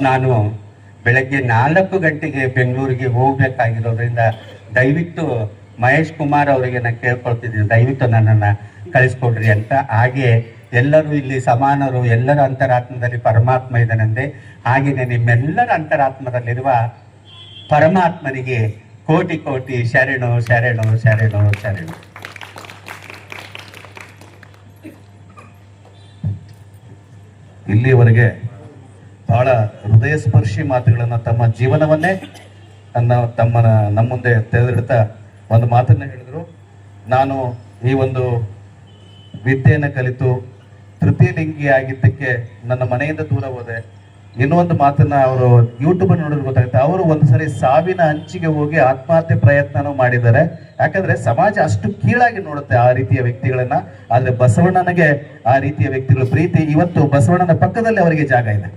ನಾನು ಬೆಳಗ್ಗೆ 4 ಗಂಟೆಗೆ ಬೆಂಗಳೂರಿಗೆ ಹೋಗ್ಬೇಕಾಗಿರೋದ್ರಿಂದ ದಯವಿಟ್ಟು ಮಹೇಶ್ ಕುಮಾರ್ ಅವರಿಗೆ ನಾನು ಕೇಳ್ಕೊಳ್ತಿದ್ದೀನಿ, ದಯವಿಟ್ಟು ನನ್ನನ್ನು ಕಳಿಸ್ಕೊಡ್ರಿ ಅಂತ. ಹಾಗೆ ಎಲ್ಲರೂ ಇಲ್ಲಿ ಸಮಾನರು, ಎಲ್ಲರ ಅಂತರಾತ್ಮದಲ್ಲಿ ಪರಮಾತ್ಮ ಇದ್ದಾನಂದೆ. ಹಾಗೆಯೇ ನಿಮ್ಮೆಲ್ಲರ ಅಂತರಾತ್ಮದಲ್ಲಿರುವ ಪರಮಾತ್ಮನಿಗೆ ಕೋಟಿ ಕೋಟಿ ಶರಣು ಶರಣು ಶರಣು ಶರಣು. ಇಲ್ಲಿವರೆಗೆ ಬಹಳ ಹೃದಯ ಸ್ಪರ್ಶಿ ಮಾತುಗಳನ್ನ ತಮ್ಮ ಜೀವನವನ್ನೇ ನಮ್ಮ ಮುಂದೆ ತೆರೆದಿಡ್ತಾ ಒಂದು ಮಾತನ್ನ ಹೇಳಿದ್ರು. ನಾನು ಈ ಒಂದು ವಿದ್ಯೆಯನ್ನು ಕಲಿತು ತೃತೀಯ ಲಿಂಗಿ ಆಗಿದ್ದಕ್ಕೆ ನನ್ನ ಮನೆಯಿಂದ ದೂರ ಹೋದೆ. ಇನ್ನೊಂದು ಮಾತನ್ನ ಅವರು ಯೂಟ್ಯೂಬ್ ನೋಡಿದ್ರೆ ಗೊತ್ತಾಗುತ್ತೆ. ಅವರು ಒಂದು ಸರಿ ಸಾವಿನ ಅಂಚಿಗೆ ಹೋಗಿ ಆತ್ಮಹತ್ಯೆ ಪ್ರಯತ್ನನೂ ಮಾಡಿದ್ದಾರೆ. ಯಾಕಂದ್ರೆ ಸಮಾಜ ಅಷ್ಟು ಕೀಳಾಗಿ ನೋಡುತ್ತೆ ಆ ರೀತಿಯ ವ್ಯಕ್ತಿಗಳನ್ನ. ಆದ್ರೆ ಬಸವಣ್ಣನಿಗೆ ಆ ರೀತಿಯ ವ್ಯಕ್ತಿಗಳ ಪ್ರೀತಿ. ಇವತ್ತು ಬಸವಣ್ಣನ ಪಕ್ಕದಲ್ಲಿ ಅವರಿಗೆ ಜಾಗ ಇದೆ.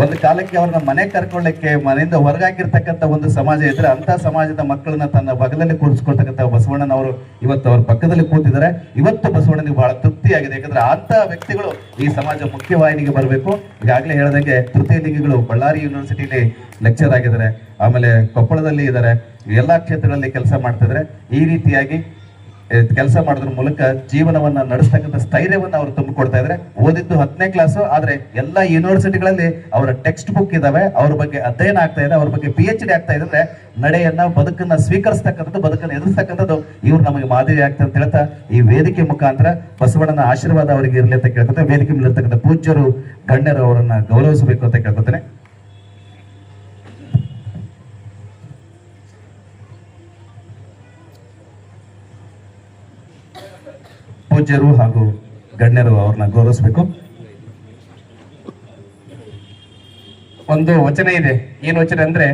ಒಂದು ಕಾಲಕ್ಕೆ ಅವ್ರನ್ನ ಮನೆ ಕರ್ಕೊಳ್ಳಿಕ್ಕೆ ಮನೆಯಿಂದ ಹೊರಗಾಕಿರ್ತಕ್ಕಂಥ ಒಂದು ಸಮಾಜ ಇದ್ರೆ ಅಂತ ಸಮಾಜದ ಮಕ್ಕಳನ್ನ ತನ್ನ ಬಗಲಲ್ಲಿ ಕೂರಿಸ್ಕೊಳ್ತಕ್ಕಂಥ ಬಸವಣ್ಣನವರು ಇವತ್ತು ಅವ್ರ ಪಕ್ಕದಲ್ಲಿ ಕೂತಿದ್ದಾರೆ. ಇವತ್ತು ಬಸವಣ್ಣನಿಗೆ ಬಹಳ ತೃಪ್ತಿಯಾಗಿದೆ. ಯಾಕಂದ್ರೆ ಅಂತ ವ್ಯಕ್ತಿಗಳು ಈ ಸಮಾಜ ಮುಖ್ಯವಾಹಿನಿಗೆ ಬರಬೇಕು. ಈಗಾಗಲೇ ಹೇಳಿದಂಗೆ ತೃತೀಯ ಲಿಂಗಿಗಳು ಬಳ್ಳಾರಿ ಯೂನಿವರ್ಸಿಟಿಲಿ ಲೆಕ್ಚರ್ ಆಗಿದ್ದಾರೆ, ಆಮೇಲೆ ಕೊಪ್ಪಳದಲ್ಲಿ ಇದ್ದಾರೆ, ಎಲ್ಲಾ ಕ್ಷೇತ್ರಗಳಲ್ಲಿ ಕೆಲಸ ಮಾಡ್ತಿದ್ದಾರೆ. ಈ ರೀತಿಯಾಗಿ ಕೆಲಸ ಮಾಡೋದ್ರ ಮೂಲಕ ಜೀವನವನ್ನ ನಡೆಸ್ತಕ್ಕಂಥ ಸ್ಥೈರ್ಯವನ್ನ ಅವರು ತುಂಬಿಕೊಡ್ತಾ ಇದ್ದಾರೆ. ಓದಿದ್ದು 10ನೇ ಕ್ಲಾಸು, ಆದ್ರೆ ಎಲ್ಲಾ ಯೂನಿವರ್ಸಿಟಿಗಳಲ್ಲಿ ಅವರ ಟೆಕ್ಸ್ಟ್ ಬುಕ್ ಇದಾವೆ, ಅವ್ರ ಬಗ್ಗೆ ಅಧ್ಯಯನ ಆಗ್ತಾ ಇದೆ, ಅವ್ರ ಬಗ್ಗೆ PhD ಆಗ್ತಾ ಇದೆ. ಅಂದ್ರೆ ನಡೆಯನ್ನ ಬದುಕನ್ನ ಸ್ವೀಕರಿಸ್ತಕ್ಕಂಥದ್ದು, ಬದುಕನ್ನು ಎದುರಿಸ್ತಕ್ಕಂಥದ್ದು ಇವ್ರು ನಮಗೆ ಮಾದರಿ ಆಗ್ತದೆ ಅಂತ ಹೇಳ್ತಾ ಈ ವೇದಿಕೆ ಮುಖಾಂತರ ಬಸವಣ್ಣನ ಆಶೀರ್ವಾದ ಅವರಿಗೆ ಇರಲಿ ಅಂತ ಕೇಳ್ಕೊತಾರೆ. ವೇದಿಕೆ ಮೇಲೆ ಇರ್ತಕ್ಕಂಥ ಪೂಜ್ಯರು ಗಣ್ಯರು ಅವರನ್ನ ಗೌರವಿಸಬೇಕು ಅಂತ ಕೇಳ್ಕೊತಾನೆ. ಪೂಜ್ಯರು ಹಾಗೂ ಗಣ್ಯರು ಅವ್ರನ್ನ ಗೌರವಿಸಬೇಕು. ಒಂದು ವಚನ ಇದೆ. ಏನು ವಚನ ಅಂದ್ರೆ,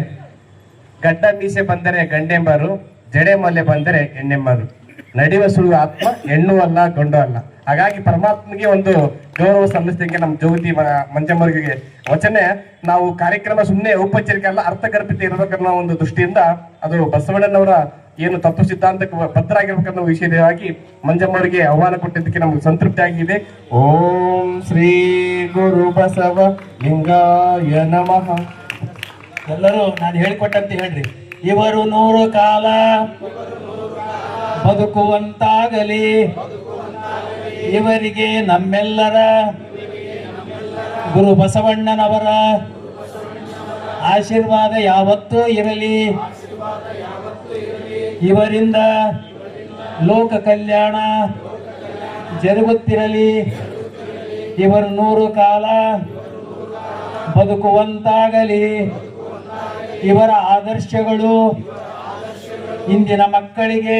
ಗಡ್ಡ ಮೀಸೆ ಬಂದರೆ ಗಂಡೆಂಬರು, ಜಡೆ ಮಲ್ಲೆ ಬಂದರೆ ಹೆಣ್ಣೆಂಬರು, ನಡೆಯುವ ಸುಳ್ಳು ಆತ್ಮ ಹೆಣ್ಣು ಅಲ್ಲ ಗಂಡು ಅಲ್ಲ. ಹಾಗಾಗಿ ಪರಮಾತ್ಮಗೆ ಒಂದು ಗೌರವ ಸಲ್ಲಿಸಿದಂಗೆ ನಮ್ಮ ಜ್ಯೋತಿ ಮಂಜಮ್ಮರಿಗೆ ವಚನ. ನಾವು ಕಾರ್ಯಕ್ರಮ ಸುಮ್ಮನೆ ಔಪಚಾರಿಕ ಅಲ್ಲ, ಅರ್ಥಗರ್ಭಿತ ಇರಬೇಕನ್ನೋ ಒಂದು ದೃಷ್ಟಿಯಿಂದ ಅದು ಬಸವಣ್ಣನವರ ಏನು ತತ್ವ ಸಿದ್ಧಾಂತಕ್ಕೆ ಬದ್ಧರಾಗಿರ್ಬೇಕನ್ನೋ ವಿಷಯವಾಗಿ ಮಂಜಮ್ಮವರಿಗೆ ಆಹ್ವಾನ ಕೊಟ್ಟಿದ್ದಕ್ಕೆ ನಮ್ಗೆ ಸಂತೃಪ್ತಿ ಆಗಿದೆ. ಓಂ ಶ್ರೀ ಗುರು ಬಸವ ಲಿಂಗಾಯ ನಮಃ. ಎಲ್ಲರೂ ನಾನು ಹೇಳಿಕೊಟ್ಟಂತೆ ಹೇಳ್ರಿ. ಇವರು 100 ಕಾಲ ಬದುಕುವಂತಾಗಲಿ, ಇವರಿಗೆ ನಮ್ಮೆಲ್ಲರ ಗುರು ಬಸವಣ್ಣನವರ ಆಶೀರ್ವಾದ ಯಾವತ್ತೂ ಇರಲಿ. ಇವರಿಂದ ಲೋಕ ಕಲ್ಯಾಣ ಜರುಗುತ್ತಿರಲಿ. ಇವರು 100 ಕಾಲ ಬದುಕುವಂತಾಗಲಿ. ಇವರ ಆದರ್ಶಗಳು ಇಂದಿನ ಮಕ್ಕಳಿಗೆ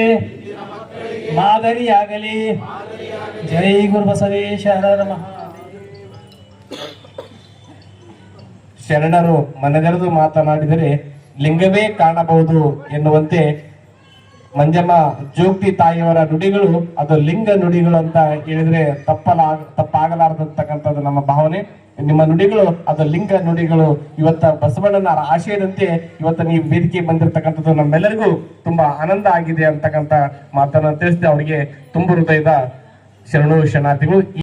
ಮಾದರಿಯಾಗಲಿ. ಜೈ ಗುರು ಬಸವೇಶ್ವರ ನಮಃ. ಶರಣರು ಮನದೆರೆದು ಮಾತನಾಡಿದರೆ ಲಿಂಗವೇ ಕಾಣಬಹುದು ಎನ್ನುವಂತೆ ಮಂಜಮ್ಮ ಜೋಗ್ತಿ ತಾಯಿಯವರ ನುಡಿಗಳು ಅದು ಲಿಂಗ ನುಡಿಗಳು ಅಂತ ಹೇಳಿದ್ರೆ ತಪ್ಪಾಗಲಾರದಂತಕ್ಕಂಥದ್ದು ನಮ್ಮ ಭಾವನೆ. ನಿಮ್ಮ ನುಡಿಗಳು ಅದು ಲಿಂಗ ನುಡಿಗಳು. ಇವತ್ತ ಬಸವಣ್ಣನ ಆಶಯದಂತೆ ಇವತ್ತ ನೀವು ವೇದಿಕೆ ಬಂದಿರತಕ್ಕಂಥದ್ದು ನಮ್ಮೆಲ್ಲರಿಗೂ ತುಂಬಾ ಆನಂದ ಆಗಿದೆ ಅಂತಕ್ಕಂಥ ಮಾತನ್ನ ತಿಳಿಸಿದೆ. ಅವರಿಗೆ ತುಂಬ ಹೃದಯದ ಶರಣು ಶರಣಾರ್ಥಿಗಳು.